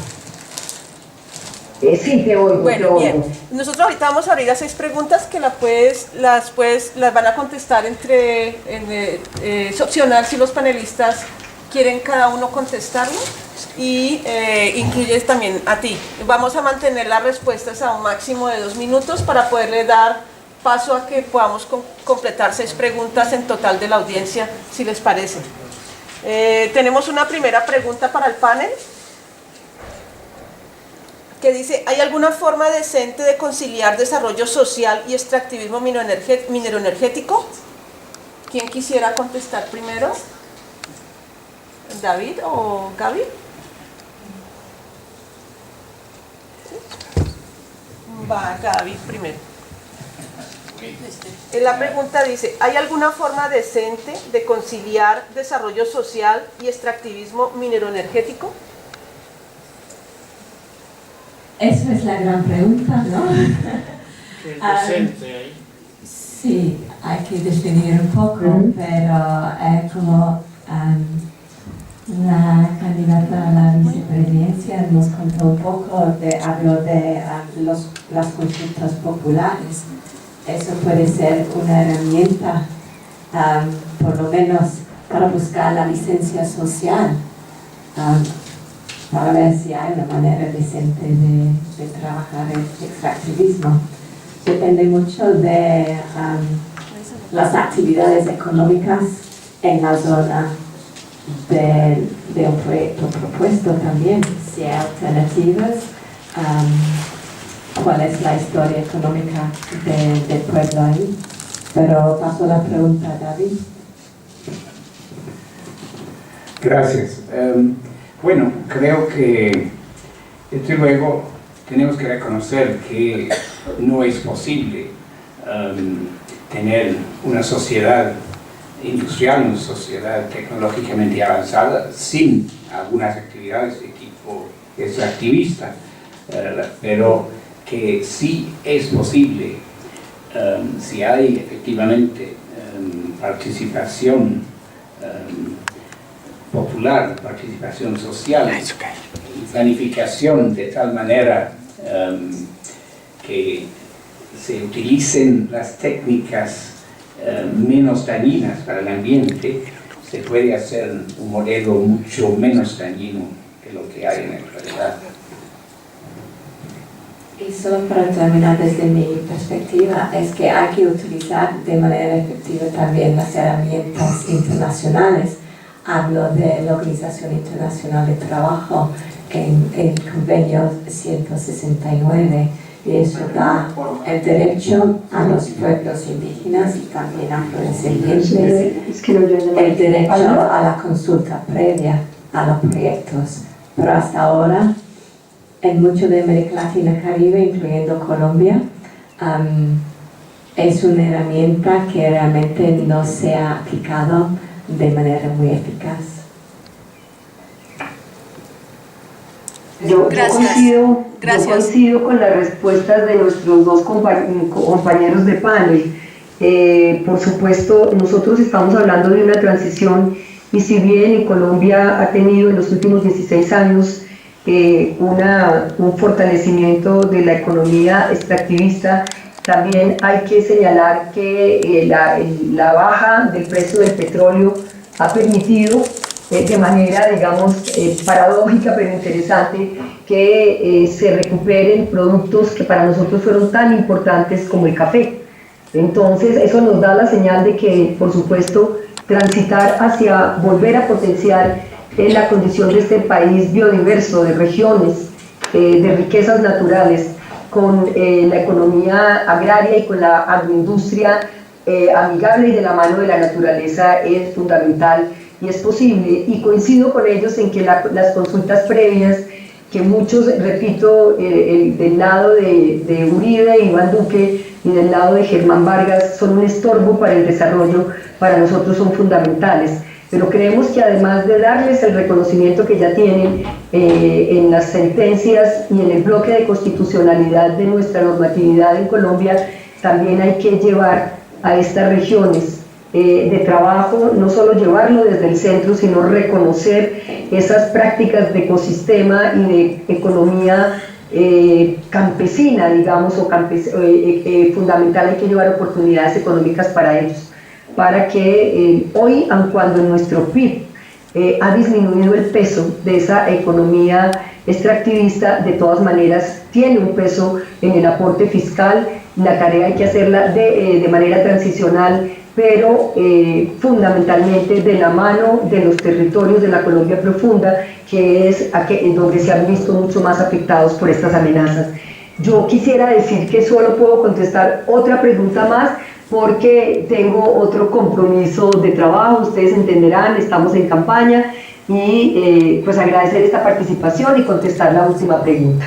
Sí, te oigo. Bueno, bien. Nosotros ahorita vamos a abrir a 6 preguntas que las van a contestar es opcional si los panelistas quieren cada uno contestarlo, y incluyes también a ti. Vamos a mantener las respuestas a un máximo de 2 minutos para poderle dar paso a que podamos completar 6 preguntas en total de la audiencia, si les parece. Tenemos una primera pregunta para el panel, que dice: ¿hay alguna forma decente de conciliar desarrollo social y extractivismo mineroenergético? ¿Quién quisiera contestar primero? ¿David o Gaby? Va, Gaby primero. La pregunta dice: ¿hay alguna forma decente de conciliar desarrollo social y extractivismo mineroenergético? Esa es la gran pregunta, ¿no? ¿Qué es decente ahí? Sí, hay que definir un poco, pero como una candidata a la vicepresidencia nos contó un poco, habló de las consultas populares. eso puede ser una herramienta, por lo menos para buscar la licencia social, para ver si hay una manera decente de trabajar el extractivismo. Depende mucho de las actividades económicas en la zona de un proyecto propuesto también, si hay alternativas, cuál es la historia económica del pueblo ahí. Pero paso la pregunta a David. Gracias. Bueno, creo que desde luego tenemos que reconocer que no es posible tener una sociedad industrial, una sociedad tecnológicamente avanzada sin algunas actividades de tipo extractivista, pero que sí es posible, si hay efectivamente participación popular, participación social, y planificación de tal manera que se utilicen las técnicas menos dañinas para el ambiente, se puede hacer un modelo mucho menos dañino que lo que hay en la actualidad. Y solo para terminar desde mi perspectiva, es que hay que utilizar de manera efectiva también las herramientas internacionales. Hablo de la Organización Internacional de Trabajo en el convenio 169, y eso da el derecho a los pueblos indígenas y también afrodescendientes, el derecho a la consulta previa a los proyectos. Pero hasta ahora, en mucho de América Latina y Caribe, incluyendo Colombia, es una herramienta que realmente no se ha aplicado de manera muy eficaz. Yo coincido con las respuestas de nuestros dos compañeros de panel. Por supuesto, nosotros estamos hablando de una transición, y si bien en Colombia ha tenido en los últimos 16 años un fortalecimiento de la economía extractivista, también hay que señalar que la baja del precio del petróleo ha permitido de manera, digamos, paradójica pero interesante, que se recuperen productos que para nosotros fueron tan importantes como el café. Entonces eso nos da la señal de que, por supuesto, transitar hacia volver a potenciar la condición de este país biodiverso, de regiones, de riquezas naturales, con la economía agraria y con la agroindustria amigable y de la mano de la naturaleza es fundamental y es posible. Y coincido con ellos en que las consultas previas, que muchos, repito, del lado de Uribe, Iván Duque, y del lado de Germán Vargas, son un estorbo para el desarrollo, para nosotros son fundamentales. Pero creemos que además de darles el reconocimiento que ya tienen en las sentencias y en el bloque de constitucionalidad de nuestra normatividad en Colombia, también hay que llevar a estas regiones de trabajo, no solo llevarlo desde el centro, sino reconocer esas prácticas de ecosistema y de economía campesina, digamos, o fundamental. Hay que llevar oportunidades económicas para ellos, para que hoy, aun cuando en nuestro PIB ha disminuido el peso de esa economía extractivista, de todas maneras tiene un peso en el aporte fiscal. La tarea hay que hacerla de manera transicional, pero fundamentalmente de la mano de los territorios de la Colombia profunda, que es donde se han visto mucho más afectados por estas amenazas. Yo quisiera decir que solo puedo contestar otra pregunta más, porque tengo otro compromiso de trabajo, ustedes entenderán, estamos en campaña, y pues agradecer esta participación y contestar la última pregunta.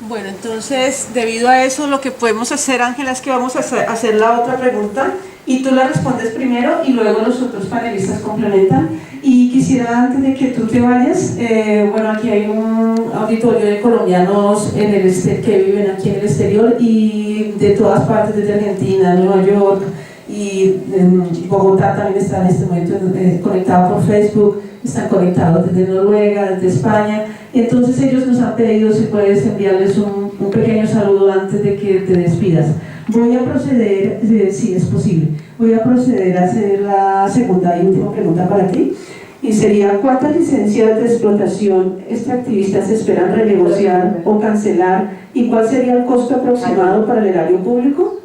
Bueno, entonces, debido a eso, lo que podemos hacer, Ángela, es que vamos a hacer la otra pregunta y tú la respondes primero y luego los otros panelistas complementan. Y quisiera, antes de que tú te vayas, bueno, aquí hay un auditorio de colombianos que viven aquí en el exterior y de todas partes, desde Argentina, Nueva York y en Bogotá también están en este momento conectados por Facebook, están conectados desde Noruega, desde España. Entonces ellos nos han pedido si puedes enviarles un pequeño saludo antes de que te despidas. Voy a proceder, si es posible, voy a proceder a hacer la segunda y última pregunta para ti. Y sería, ¿cuántas licencias de explotación extractivistas se esperan renegociar o cancelar? ¿Y cuál sería el costo aproximado para el erario público?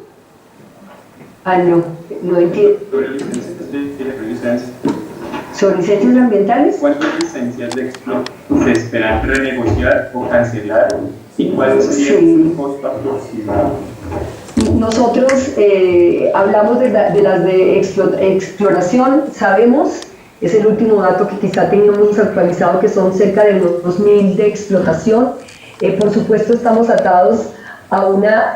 No entiendo. ¿Sobre licencias ambientales? ¿Cuántas licencias de explotación se esperan renegociar o cancelar? ¿Y cuál sería el costo aproximado? Nosotros hablamos de las de exploración, sabemos, es el último dato que quizá tengamos actualizado, que son cerca de los 2.000 de explotación. Por supuesto estamos atados a una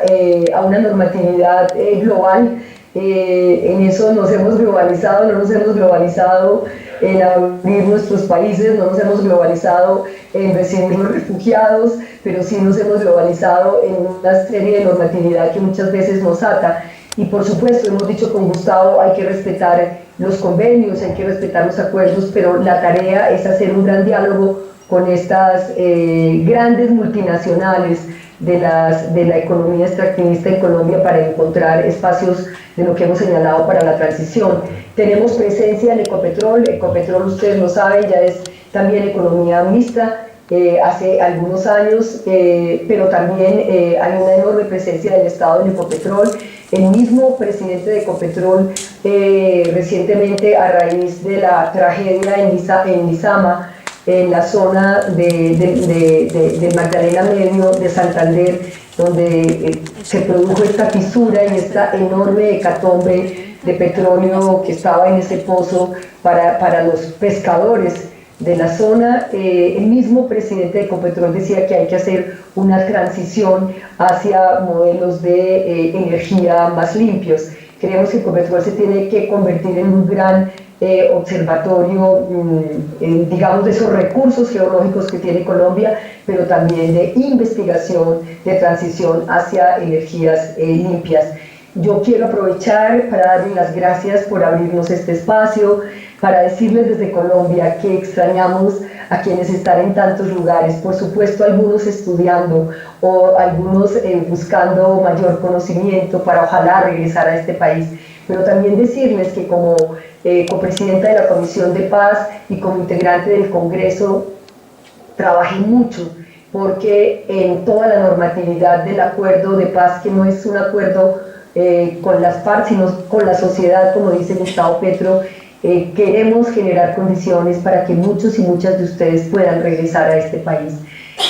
normatividad global. En eso nos hemos globalizado, no nos hemos globalizado en abrir nuestros países, no nos hemos globalizado en recibir los refugiados, pero sí nos hemos globalizado en una serie de normatividad que muchas veces nos ata. Y por supuesto, hemos dicho con Gustavo, hay que respetar los convenios, hay que respetar los acuerdos, pero la tarea es hacer un gran diálogo con estas grandes multinacionales de la economía extractivista en Colombia para encontrar espacios de lo que hemos señalado para la transición. Tenemos presencia en Ecopetrol. Ecopetrol, ustedes lo saben, ya es también economía mixta hace algunos años, pero también hay una enorme presencia del Estado en Ecopetrol. El mismo presidente de Ecopetrol recientemente, a raíz de la tragedia en Lizama, en la zona de Magdalena Medio de Santander, donde se produjo esta fisura y esta enorme hecatombe de petróleo que estaba en ese pozo para los pescadores de la zona. El mismo presidente de Ecopetrol decía que hay que hacer una transición hacia modelos de energía más limpios. Creemos que Ecopetrol se tiene que convertir en un gran observatorio, digamos, de esos recursos geológicos que tiene Colombia, pero también de investigación, de transición hacia energías limpias. Yo quiero aprovechar para darles las gracias por abrirnos este espacio, para decirles desde Colombia que extrañamos a quienes están en tantos lugares, por supuesto algunos estudiando o algunos buscando mayor conocimiento para ojalá regresar a este país, pero también decirles que como copresidenta de la Comisión de Paz y como integrante del Congreso trabajé mucho porque en toda la normatividad del acuerdo de paz, que no es un acuerdo con las FARC, sino con la sociedad, como dice Gustavo Petro, queremos generar condiciones para que muchos y muchas de ustedes puedan regresar a este país.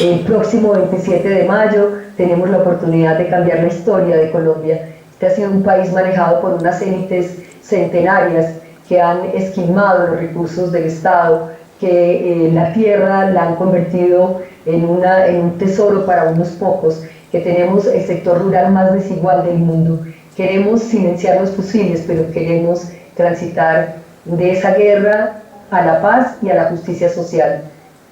El próximo 27 de mayo tenemos la oportunidad de cambiar la historia de Colombia. Este ha sido un país manejado por unas élites centenarias que han esquilmado los recursos del Estado, que la tierra la han convertido en un tesoro para unos pocos, que tenemos el sector rural más desigual del mundo. Queremos silenciar los fusiles, pero queremos transitar de esa guerra a la paz y a la justicia social.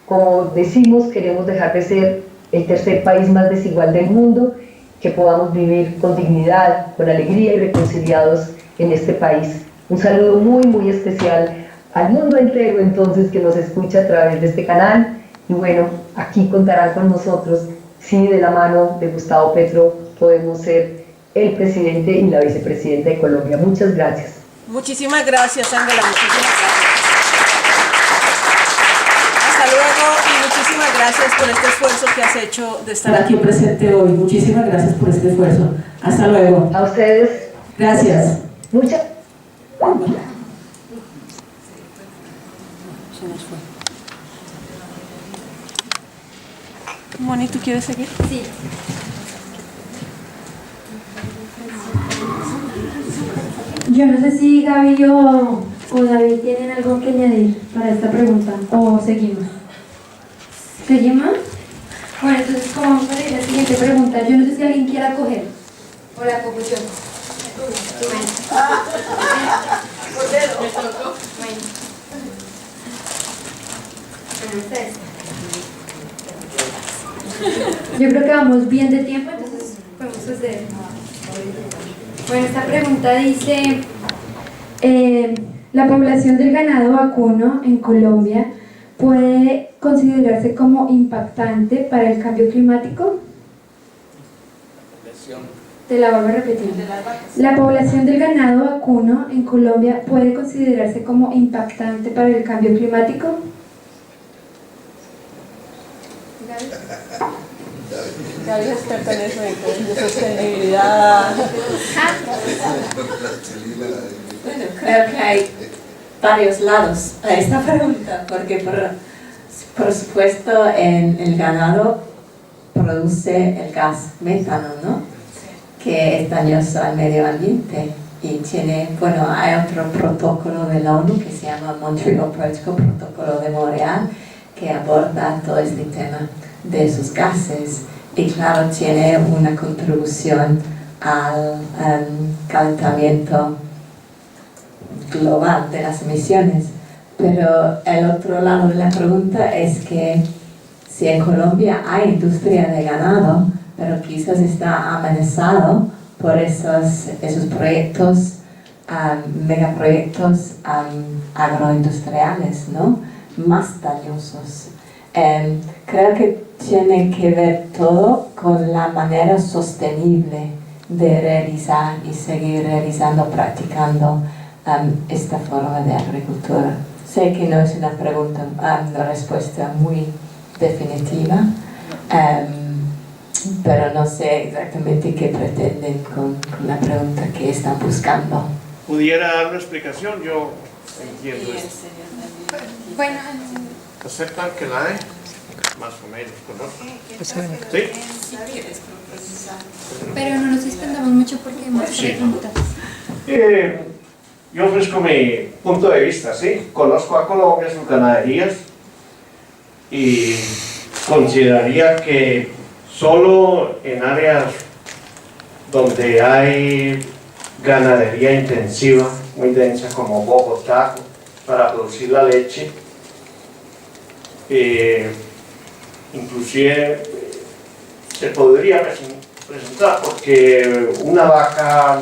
Como decimos, queremos dejar de ser el tercer país más desigual del mundo, que podamos vivir con dignidad, con alegría y reconciliados en este país. Un saludo muy, muy especial al mundo entero, entonces, que nos escucha a través de este canal. Y bueno, aquí contarán con nosotros si de la mano de Gustavo Petro podemos ser el presidente y la vicepresidenta de Colombia. Muchas gracias. Muchísimas gracias, Ángela. Muchísimas gracias. Hasta luego y muchísimas gracias por este esfuerzo que has hecho de estar aquí presente hoy. Muchísimas gracias por este esfuerzo. Hasta luego. A ustedes. Gracias. Muchas. Se nos fue. Moni, ¿tú quieres seguir? Sí. Yo no sé si Gaby o David tienen algo que añadir para esta pregunta, o seguimos. ¿Seguimos? Bueno, entonces como vamos a ir a la siguiente pregunta, yo no sé si alguien quiera coger, o la cojo yo. Yo creo que vamos bien de tiempo, entonces podemos hacer. Bueno, esta pregunta dice, ¿la población del ganado vacuno en Colombia puede considerarse como impactante para el cambio climático? Te la vuelvo a repetir. La población del ganado vacuno en Colombia puede considerarse como impactante para el cambio climático. Gaby es experta en eso, de sostenibilidad. Bueno, creo que hay varios lados a esta pregunta, porque por supuesto en el ganado produce el gas metano, ¿no? Que es dañoso al medio ambiente y tiene, bueno, hay otro protocolo de la ONU que se llama Montreal Protocol, Protocolo de Montreal, que aborda todo este tema de esos gases y claro, tiene una contribución al calentamiento global de las emisiones. Pero el otro lado de la pregunta es que si en Colombia hay industria de ganado, pero quizás está amenazado por esos proyectos, megaproyectos agroindustriales, ¿no? Más dañosos. Creo que tiene que ver todo con la manera sostenible de realizar y seguir realizando, practicando esta forma de agricultura. Sé que no es una pregunta, una respuesta muy definitiva, pero no sé exactamente qué pretenden con la pregunta que están buscando. ¿Pudiera dar una explicación? Yo entiendo esto. Bueno, ¿Aceptan que la dé? Más o menos, ¿no? ¿Sí? pero no nos extendamos mucho porque hemos preguntas. Yo ofrezco mi punto de vista, ¿sí? Conozco a Colombia, sus ganaderías, y consideraría que solo en áreas donde hay ganadería intensiva, muy densa, como Bogotá, para producir la leche, inclusive se podría presentar porque una vaca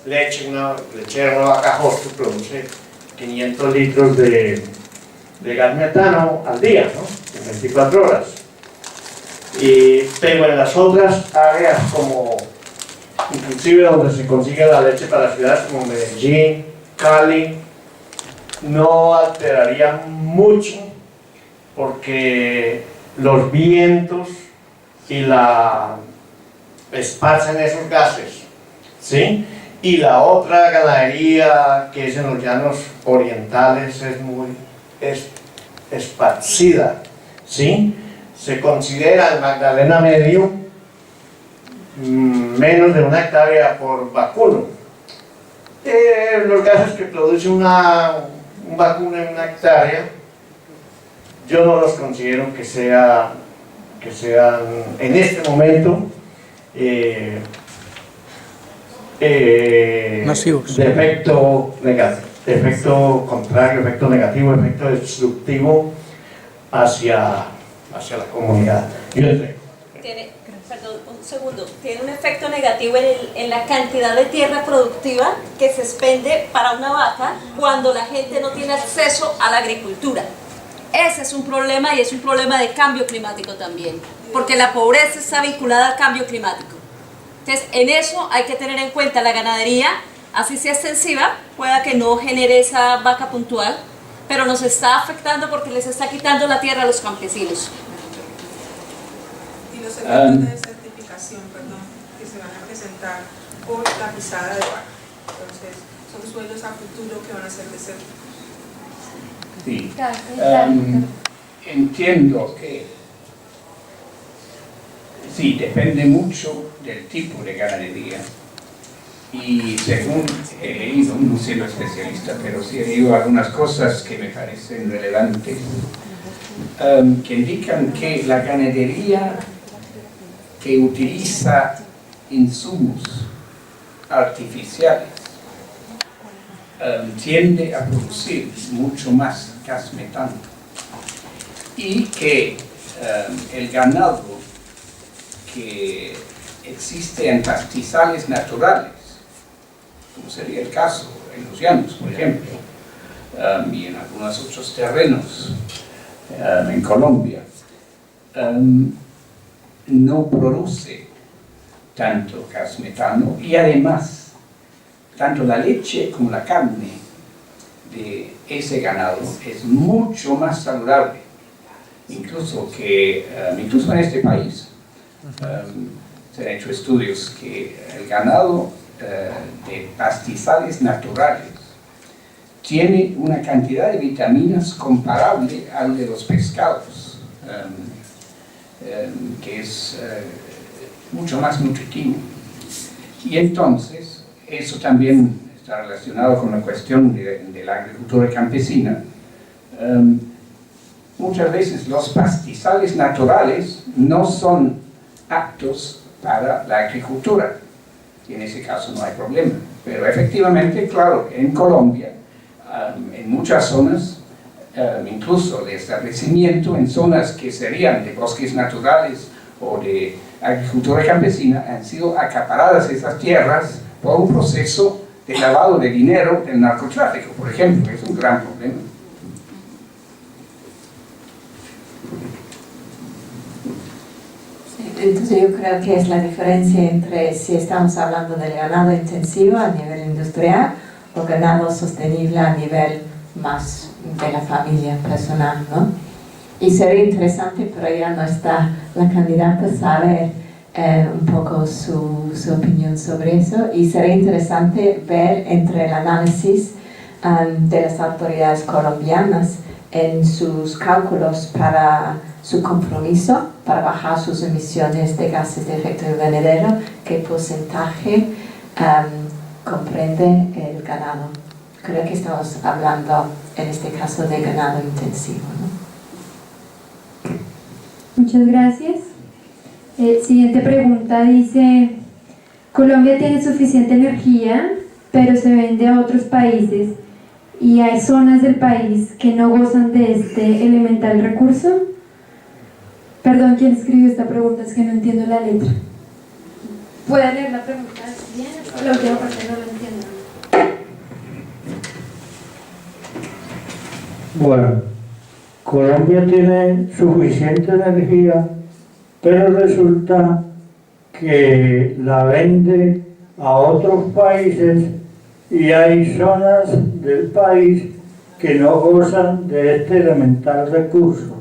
leche, una lechera, una vaca hostel produce 500 litros de gas metano al día, ¿no? En 24 horas. Pero en las otras áreas, como inclusive donde se consigue la leche para ciudades como Medellín, Cali, no alteraría mucho porque los vientos y esparcen esos gases, ¿sí? Y la otra ganadería que es en los llanos orientales es muy esparcida, ¿sí? Se considera en Magdalena Medio menos de 1 hectárea por vacuno. Los gases que produce un vacuno en 1 hectárea, yo no los considero que sean en este momento nocivos. De efecto negativo, efecto contrario, efecto negativo, efecto destructivo hacia la comunidad. Perdón, un segundo. Tiene un efecto negativo en la cantidad de tierra productiva que se expende para una vaca cuando la gente no tiene acceso a la agricultura. Ese es un problema y es un problema de cambio climático también, porque la pobreza está vinculada al cambio climático. Entonces, en eso hay que tener en cuenta la ganadería, así sea extensiva, pueda que no genere esa vaca puntual, pero nos está afectando porque les está quitando la tierra a los campesinos. Y los efectos de desertificación, que se van a presentar por la pisada de vaca. Entonces, son suelos a futuro que van a ser desérticos. Sí. Entiendo que sí, depende mucho del tipo de ganadería. Y según he leído, no soy especialista, pero sí he leído algunas cosas que me parecen relevantes, que indican que la ganadería que utiliza insumos artificiales tiende a producir mucho más gas metano, y que el ganado que existe en pastizales naturales, como sería el caso en los llanos, por ejemplo, y en algunos otros terrenos en Colombia, no produce tanto gas metano, y además tanto la leche como la carne de ese ganado es mucho más saludable, incluso en este país. Se han hecho estudios que el ganado de pastizales naturales tiene una cantidad de vitaminas comparable al de los pescados, que es mucho más nutritivo. Y entonces, eso también está relacionado con la cuestión de la agricultura campesina. Muchas veces los pastizales naturales no son aptos para la agricultura, y en ese caso no hay problema. Pero efectivamente, claro, en Colombia, en muchas zonas, incluso de establecimiento, en zonas que serían de bosques naturales o de agricultura campesina, han sido acaparadas esas tierras por un proceso de lavado de dinero del narcotráfico, por ejemplo. Es un gran problema. Entonces yo creo que es la diferencia entre si estamos hablando del ganado intensivo a nivel industrial o ganado sostenible a nivel más de la familia personal, ¿no? Y sería interesante, pero ya no está la candidata, saber un poco su opinión sobre eso, y sería interesante ver entre el análisis de las autoridades colombianas en sus cálculos para su compromiso para bajar sus emisiones de gases de efecto invernadero, qué porcentaje comprende el ganado. Creo que estamos hablando en este caso de ganado intensivo, ¿no? Muchas gracias. Siguiente pregunta dice: Colombia tiene suficiente energía, pero se vende a otros países, y hay zonas del país que no gozan de este elemental recurso. Perdón, ¿quién escribió esta pregunta? Es que no entiendo la letra. ¿Puede leer la pregunta bien? La última parte no la entiendo. Bueno, Colombia tiene suficiente energía, pero resulta que la vende a otros países, y hay zonas del país que no gozan de este elemental recurso.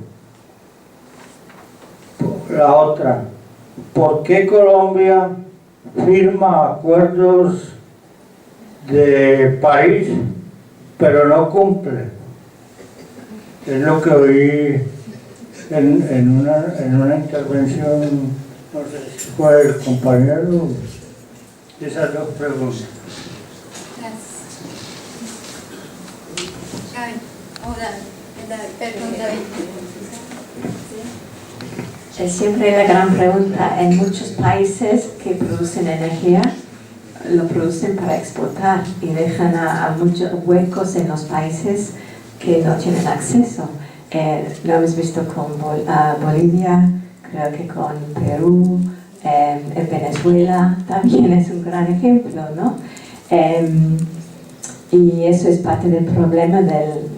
La otra, ¿por qué Colombia firma acuerdos de París pero no cumple? Es lo que oí en una intervención, no sé si fue el compañero. Esas dos preguntas. Es siempre la gran pregunta. En muchos países que producen energía, lo producen para exportar y dejan a muchos huecos en los países que no tienen acceso. Lo hemos visto con Bolivia, creo que con Perú, en Venezuela también es un gran ejemplo, ¿no? Y eso es parte del problema del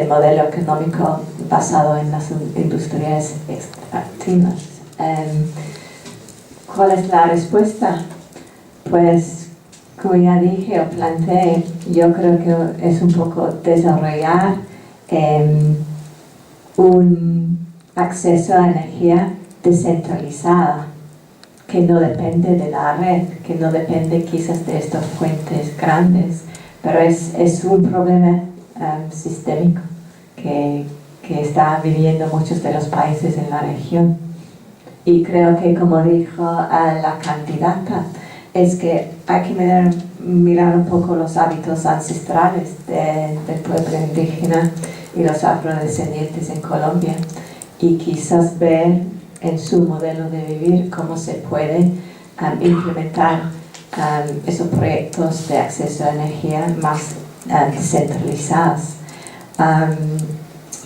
modelo económico basado en las industrias extractivas. ¿Cuál es la respuesta? Pues, como ya dije o planteé, yo creo que es un poco desarrollar un acceso a energía descentralizada, que no depende de la red, que no depende quizás de estas fuentes grandes, pero es un problema sistémico que está viviendo muchos de los países en la región. Y creo que, como dijo la candidata, es que hay que mirar un poco los hábitos ancestrales del pueblo indígena y los afrodescendientes en Colombia, y quizás ver en su modelo de vivir cómo se puede implementar esos proyectos de acceso a energía más descentralizados,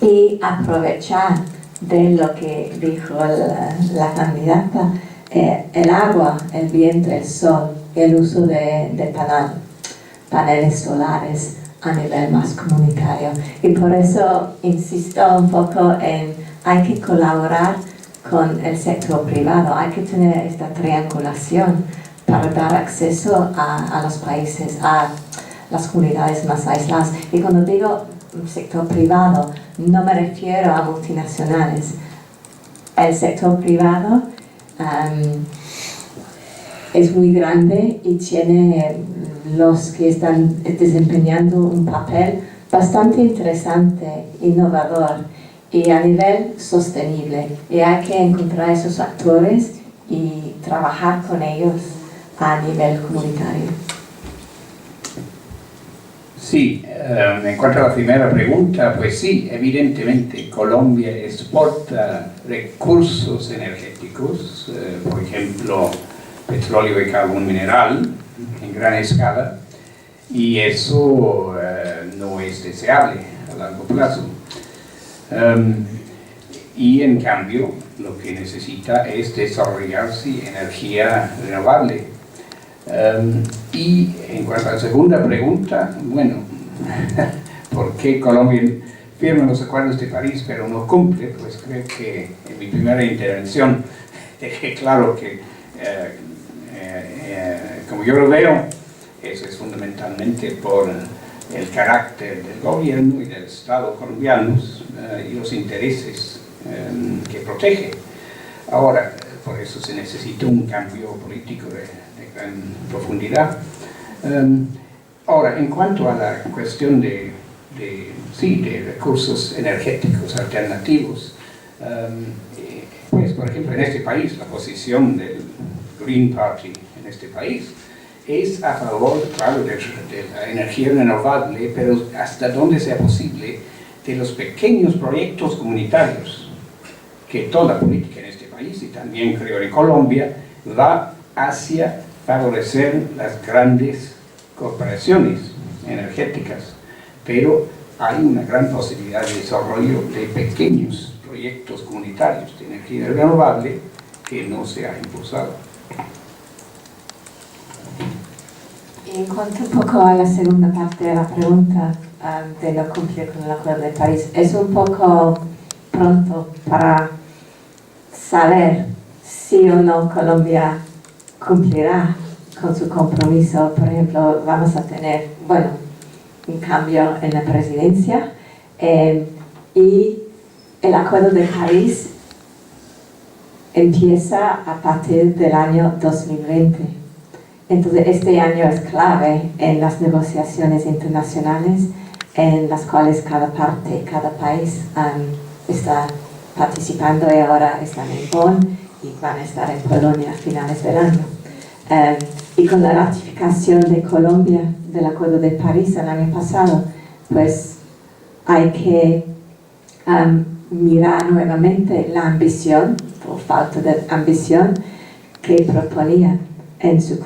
y aprovechar de lo que dijo la candidata, el agua, el viento, el sol, el uso de paneles solares a nivel más comunitario. Y por eso insisto un poco en hay que colaborar con el sector privado. Hay que tener esta triangulación para dar acceso a los países, a las comunidades más aisladas. Y cuando digo sector privado, no me refiero a multinacionales. El sector privado es muy grande y tiene los que están desempeñando un papel bastante interesante, innovador y a nivel sostenible. Y hay que encontrar esos actores y trabajar con ellos a nivel comunitario. Sí, en cuanto a la primera pregunta, pues sí, evidentemente Colombia exporta recursos energéticos, por ejemplo, petróleo y carbón mineral en gran escala, y eso no es deseable a largo plazo. Y en cambio, lo que necesita es desarrollarse energía renovable. Y en cuanto a la segunda pregunta, bueno, ¿por qué Colombia firma los acuerdos de París pero no cumple? Pues creo que en mi primera intervención dejé claro que, como yo lo veo, eso es fundamentalmente por el carácter del gobierno y del Estado colombianos y los intereses que protege. Ahora, por eso se necesita un cambio político de gran profundidad. Ahora, en cuanto a la cuestión de recursos energéticos alternativos, pues por ejemplo en este país la posición del Green Party en este país es a favor, claro, de la energía renovable, pero hasta donde sea posible, de los pequeños proyectos comunitarios, que toda política en este país, y también creo en Colombia, va hacia favorecer las grandes corporaciones energéticas, pero hay una gran posibilidad de desarrollo de pequeños proyectos comunitarios de energía renovable que no se ha impulsado. En cuanto un poco a la segunda parte de la pregunta de no cumplir con el Acuerdo de París, es un poco pronto para saber si o no Colombia cumplirá con su compromiso. Por ejemplo, vamos a tener, bueno, un cambio en la presidencia y el Acuerdo de París empieza a partir del año 2020. Entonces, este año es clave en las negociaciones internacionales en las cuales cada parte, cada país está participando y ahora están en Bonn y van a estar en Polonia a finales del año. Y con la ratificación de Colombia del Acuerdo de París el año pasado, pues hay que mirar nuevamente la ambición, o falta de ambición, que proponía en su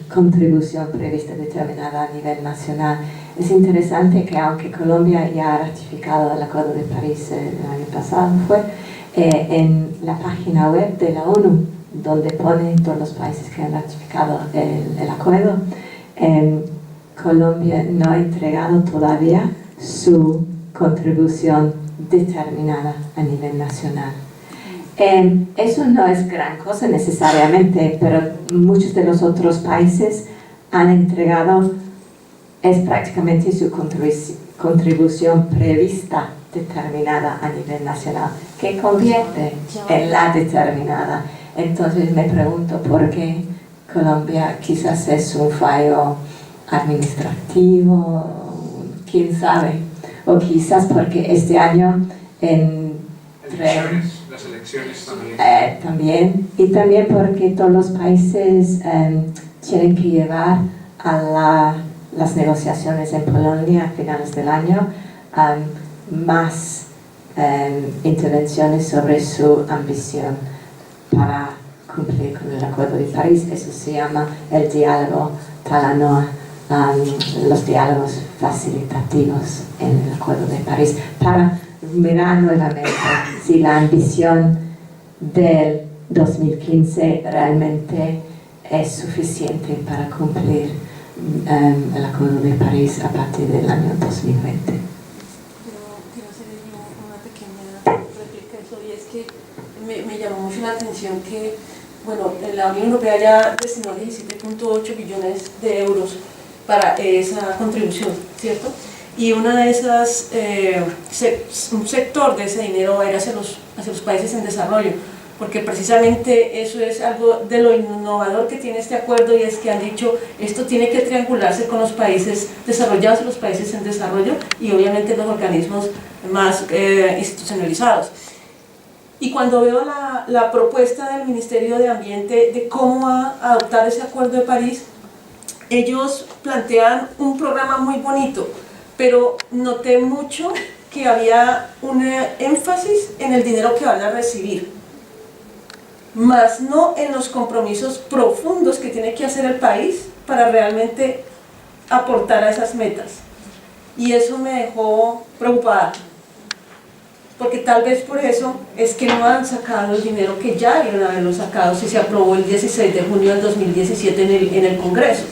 contribución prevista determinada a nivel nacional. Es interesante que aunque Colombia ya ha ratificado el Acuerdo de París el año pasado, en la página web de la ONU, donde ponen todos los países que han ratificado el acuerdo, Colombia no ha entregado todavía su contribución determinada a nivel nacional. Eso no es gran cosa necesariamente, pero muchos de los otros países han entregado, es prácticamente su contribución prevista determinada a nivel nacional, que convierte en la determinada. Entonces me pregunto por qué Colombia quizás es un fallo administrativo, quién sabe, o quizás porque este año las elecciones también, y también porque todos los países tienen que llevar a las negociaciones en Polonia a finales del año más intervenciones sobre su ambición para cumplir con el Acuerdo de París. Eso se llama el diálogo Talanoa, los diálogos facilitativos en el Acuerdo de París, para mirar nuevamente si la ambición del 2015 realmente es suficiente para cumplir el Acuerdo de París a partir del año 2020. Quiero hacer una pequeña réplica a eso, y es que me llamó mucho la atención que, bueno, la Unión Europea ya destinó 17.8 billones de euros para esa contribución, ¿cierto? Y una de esas, un sector de ese dinero va a ir hacia los países en desarrollo, porque precisamente eso es algo de lo innovador que tiene este acuerdo, y es que han dicho esto tiene que triangularse con los países desarrollados y los países en desarrollo, y obviamente los organismos más institucionalizados. Y cuando veo la propuesta del Ministerio de Ambiente de cómo adoptar ese acuerdo de París, ellos plantean un programa muy bonito, pero noté mucho que había un énfasis en el dinero que van a recibir, más no en los compromisos profundos que tiene que hacer el país para realmente aportar a esas metas. Y eso me dejó preocupada, porque tal vez por eso es que no han sacado el dinero que ya iban a haberlo sacado si se aprobó el 16 de junio del 2017 en el Congreso.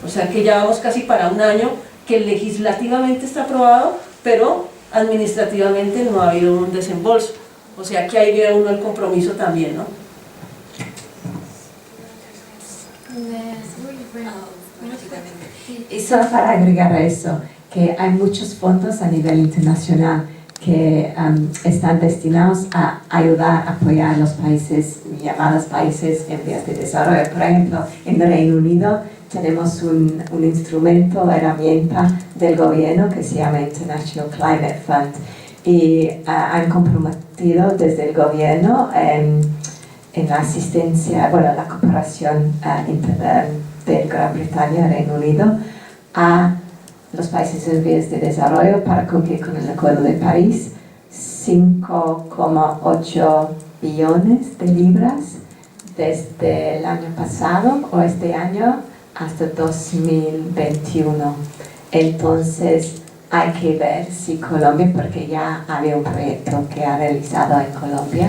O sea que ya vamos casi para un año que legislativamente está aprobado, pero administrativamente no ha habido un desembolso. O sea que ahí ve uno el compromiso también, ¿no? Y solo para agregar a eso, que hay muchos fondos a nivel internacional que están destinados a ayudar, a apoyar a los países, llamados países en vías de desarrollo. Por ejemplo, en el Reino Unido tenemos un instrumento, herramienta del gobierno que se llama International Climate Fund, y han comprometido desde el gobierno en la asistencia, bueno, la cooperación de Gran Bretaña, Reino Unido, a los países en vías de desarrollo para cumplir con el Acuerdo de París, 5,8 billones de libras desde el año pasado o este año hasta 2021. Entonces hay que ver si Colombia, porque ya había un proyecto que ha realizado en Colombia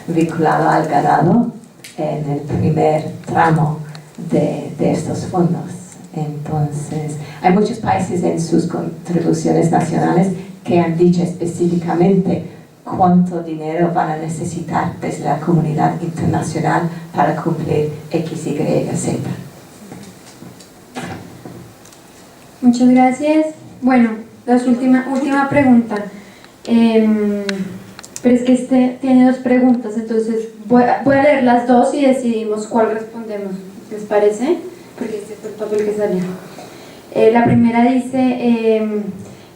vinculado al ganado en el primer tramo de estos fondos. Entonces, hay muchos países en sus contribuciones nacionales que han dicho específicamente cuánto dinero van a necesitar desde la comunidad internacional para cumplir X, Y, Z. Muchas gracias. Bueno, última pregunta. Pero es que este tiene dos preguntas, entonces voy a leer las dos y decidimos cuál respondemos. ¿Les parece? Porque este fue el papel que salió. La primera dice,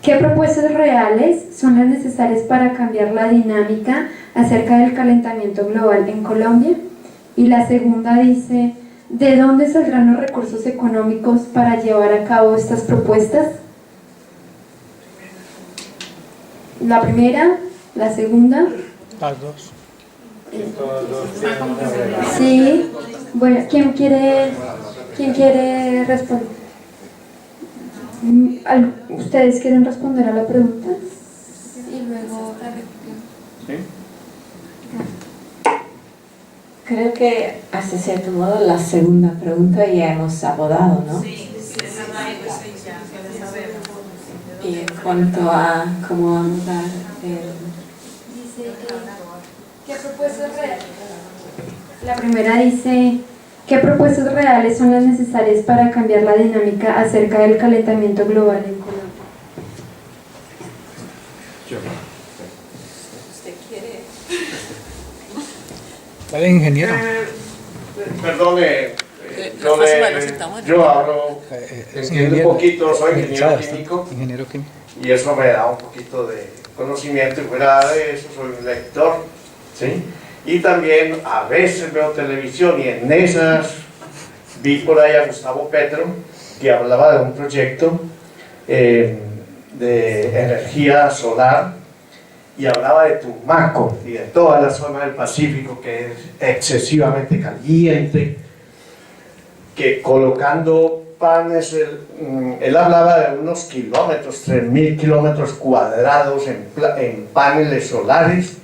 ¿qué propuestas reales son las necesarias para cambiar la dinámica acerca del calentamiento global en Colombia? Y la segunda dice, ¿de dónde saldrán los recursos económicos para llevar a cabo estas propuestas? La primera, la segunda. Las dos. Sí, bueno, ¿quién quiere responder? ¿Ustedes quieren responder a la pregunta? Y luego la réplica. ¿Sí? Creo que, hasta cierto modo, la segunda pregunta ya hemos abordado, ¿no? Sí, Y en cuanto a cómo abordar Dice, ¿qué propuestas reales? La primera dice, ¿qué propuestas reales son las necesarias para cambiar la dinámica acerca del calentamiento global en Colombia? ¿Usted quiere? Dale, ingeniero. Perdone, yo hablo, entiendo un poquito, soy ingeniero químico, y eso me da un poquito de conocimiento, y fuera de eso soy un lector, ¿sí? Y también a veces veo televisión, y en esas vi por ahí a Gustavo Petro, que hablaba de un proyecto de energía solar, y hablaba de Tumaco y de toda la zona del Pacífico, que es excesivamente caliente, que colocando panes, él hablaba de unos kilómetros, 3.000 kilómetros cuadrados en paneles solares,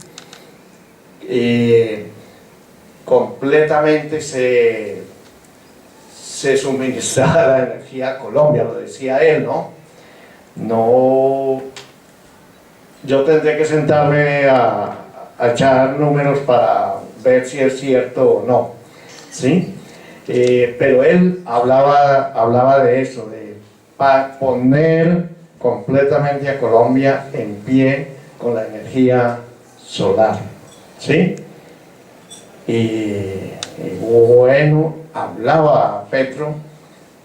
completamente se suministraba la energía a Colombia, lo decía él, ¿no? No yo tendré que sentarme a echar números para ver si es cierto o no, ¿sí? Pero él hablaba de eso, de poner completamente a Colombia en pie con la energía solar, ¿sí? Y bueno, hablaba Petro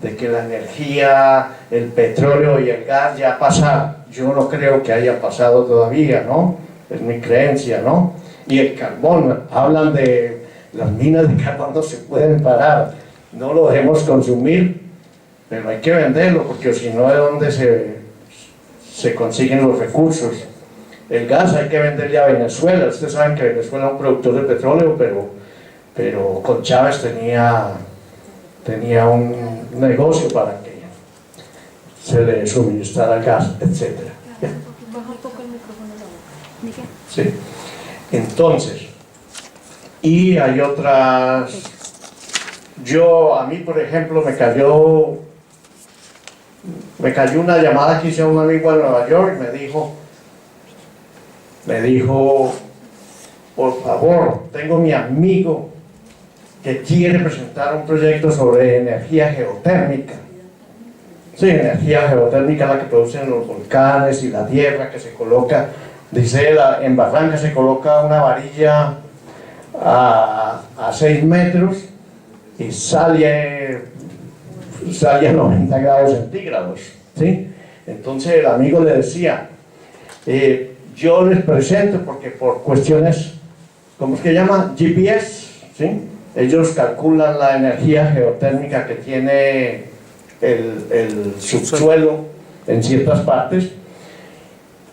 de que la energía, el petróleo y el gas ya pasaron. Yo no creo que haya pasado todavía, ¿no? Es mi creencia, ¿no? Y el carbón, hablan de las minas de carbón no se pueden parar, no lo debemos consumir, pero hay que venderlo, porque si no, ¿de dónde se consiguen los recursos? El gas hay que venderle a Venezuela. Ustedes saben que Venezuela es un productor de petróleo, pero con Chávez tenía un negocio para que se le suministrara el gas, etc. Baja un poco el micrófono. Sí. Entonces, y hay otras. A mí, por ejemplo, me cayó una llamada que hice a un amigo en Nueva York y me dijo, por favor, tengo mi amigo que quiere presentar un proyecto sobre energía geotérmica. Sí, energía geotérmica, la que producen los volcanes y la tierra que se coloca, dice él, en Barranca se coloca una varilla a 6 metros y sale a 90 grados centígrados, ¿sí? Entonces el amigo le decía, yo les presento porque por cuestiones, ¿cómo es que llama? GPS, ¿sí? Ellos calculan la energía geotérmica que tiene el subsuelo en ciertas partes,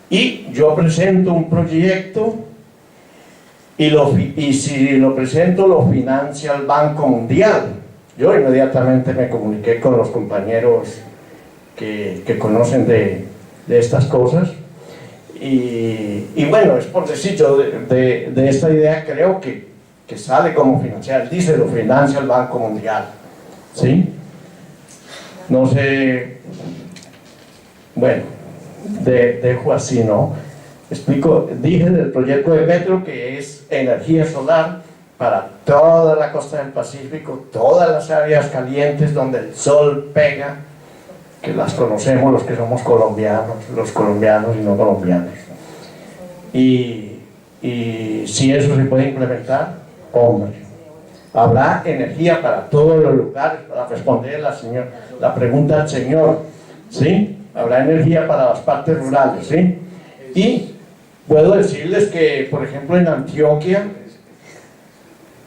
y yo presento un proyecto y si lo presento lo financia el Banco Mundial. Yo inmediatamente me comuniqué con los compañeros que conocen de estas cosas, y bueno, es por decir, yo de esta idea creo que sale como financiar, dice lo financia el Banco Mundial, ¿sí? No sé, bueno, dejo así, ¿no? Dije del proyecto de Petro que es energía solar para toda la costa del Pacífico, todas las áreas calientes donde el sol pega, que las conocemos los que somos colombianos, los colombianos y no colombianos. Y si eso se puede implementar, hombre, habrá energía para todos los lugares, para responder la pregunta al señor, ¿sí? Habrá energía para las partes rurales, ¿sí? Y puedo decirles que, por ejemplo, en Antioquia,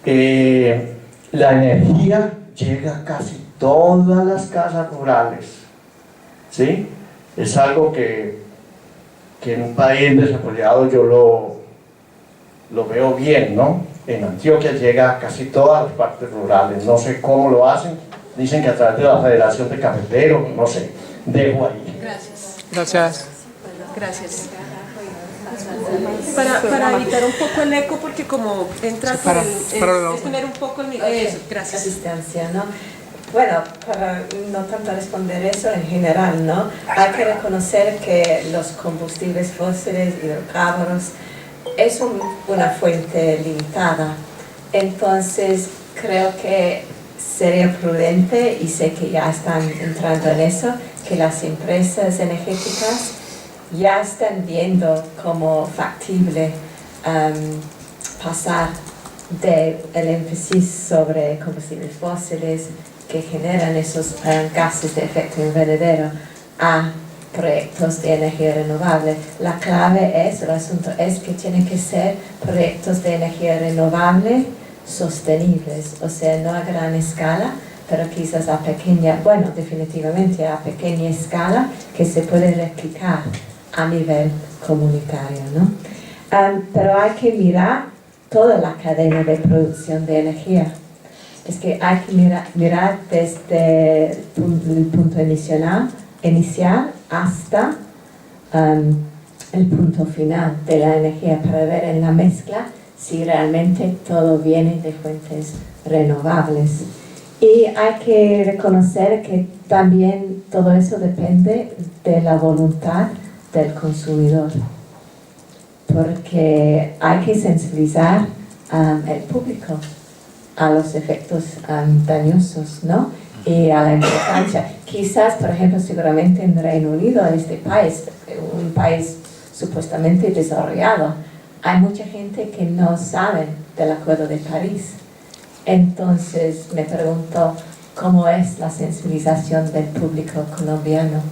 la energía llega a casi todas las casas rurales, ¿sí? Es algo que en un país desarrollado yo lo veo bien, ¿no? En Antioquia llega a casi todas las partes rurales, no sé cómo lo hacen, dicen que a través de la Federación de Cafeteros, no sé, dejo ahí. Gracias. Gracias. Gracias. Para evitar un poco el eco, porque como entra por es tener un poco el micrófono. Gracias. Asistencia, ¿no? Bueno, para no tanto responder eso en general, ¿no? Hay que reconocer que los combustibles fósiles, hidrocarburos, es una fuente limitada. Entonces, creo que sería prudente, y sé que ya están entrando en eso, que las empresas energéticas ya están viendo como factible pasar del énfasis sobre combustibles fósiles que generan esos gases de efecto invernadero a proyectos de energía renovable. La clave el asunto es que tienen que ser proyectos de energía renovable sostenibles, o sea, no a gran escala, pero quizás a pequeña, bueno, definitivamente a pequeña escala, que se puede replicar a nivel comunitario, ¿no? Pero hay que mirar toda la cadena de producción de energía. Es que hay que mirar desde el punto inicial hasta el punto final de la energía, para ver en la mezcla si realmente todo viene de fuentes renovables. Y hay que reconocer que también todo eso depende de la voluntad del consumidor. porque hay que sensibilizar el público a los efectos dañosos, ¿no? Y a la importancia. Quizás, por ejemplo, seguramente en Reino Unido, en este país, un país supuestamente desarrollado, hay mucha gente que no sabe del Acuerdo de París. Entonces me pregunto cómo es la sensibilización del público colombiano.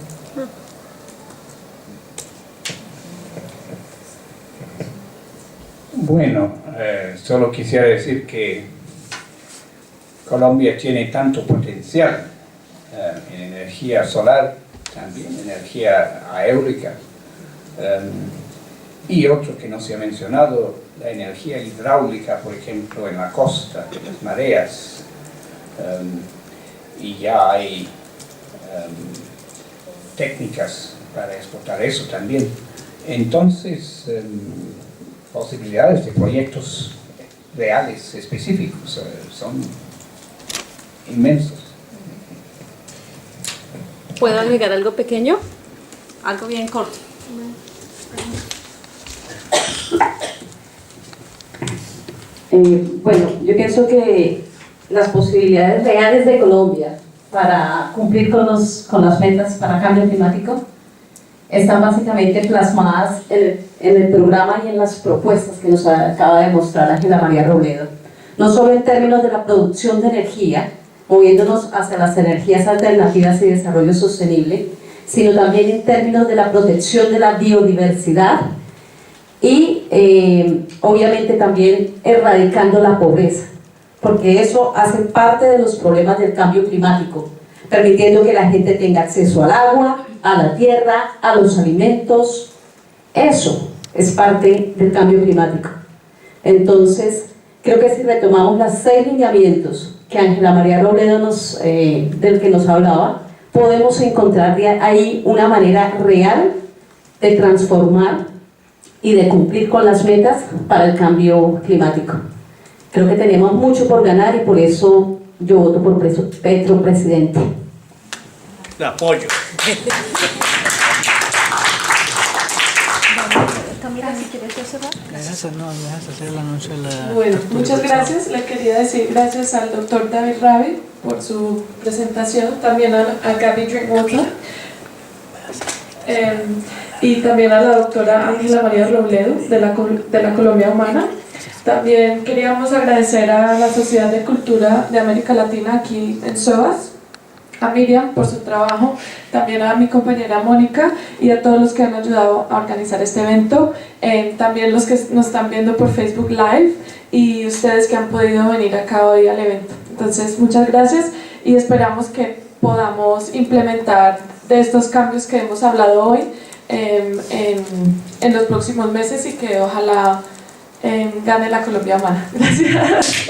Bueno, solo quisiera decir que Colombia tiene tanto potencial en energía solar, también energía eólica, y otro que no se ha mencionado, la energía hidráulica, por ejemplo, en la costa, en las mareas, y ya hay técnicas para explotar eso también. Entonces, posibilidades de proyectos reales, específicos, son inmensos. ¿Puedo agregar algo pequeño? Algo bien corto. Bueno, yo pienso que las posibilidades reales de Colombia para cumplir con las metas para cambio climático están básicamente plasmadas en el programa y en las propuestas que nos acaba de mostrar Ángela María Robledo. No solo en términos de la producción de energía, moviéndonos hacia las energías alternativas y desarrollo sostenible, sino también en términos de la protección de la biodiversidad y obviamente también erradicando la pobreza, porque eso hace parte de los problemas del cambio climático, permitiendo que la gente tenga acceso al agua, a la tierra, a los alimentos. Eso es parte del cambio climático. Entonces, creo que si retomamos los 6 lineamientos que Ángela María Robledo del que nos hablaba, podemos encontrar de ahí una manera real de transformar y de cumplir con las metas para el cambio climático. Creo que tenemos mucho por ganar y por eso yo voto por Petro presidente. De apoyo. Camila, si quieres cerrar. Hacer el anuncio de la... Bueno, muchas gracias. Le quería decir gracias al doctor David Rabi por su presentación, también a Gaby Drinkwater, y también a la doctora Ángela María Robledo de la Colombia Humana. También queríamos agradecer a la Sociedad de Cultura de América Latina aquí en SOAS, a Miriam por su trabajo, también a mi compañera Mónica y a todos los que han ayudado a organizar este evento, también los que nos están viendo por Facebook Live y ustedes que han podido venir acá hoy al evento. Entonces, muchas gracias y esperamos que podamos implementar de estos cambios que hemos hablado hoy en los próximos meses y que ojalá gane la Colombia Humana. Gracias.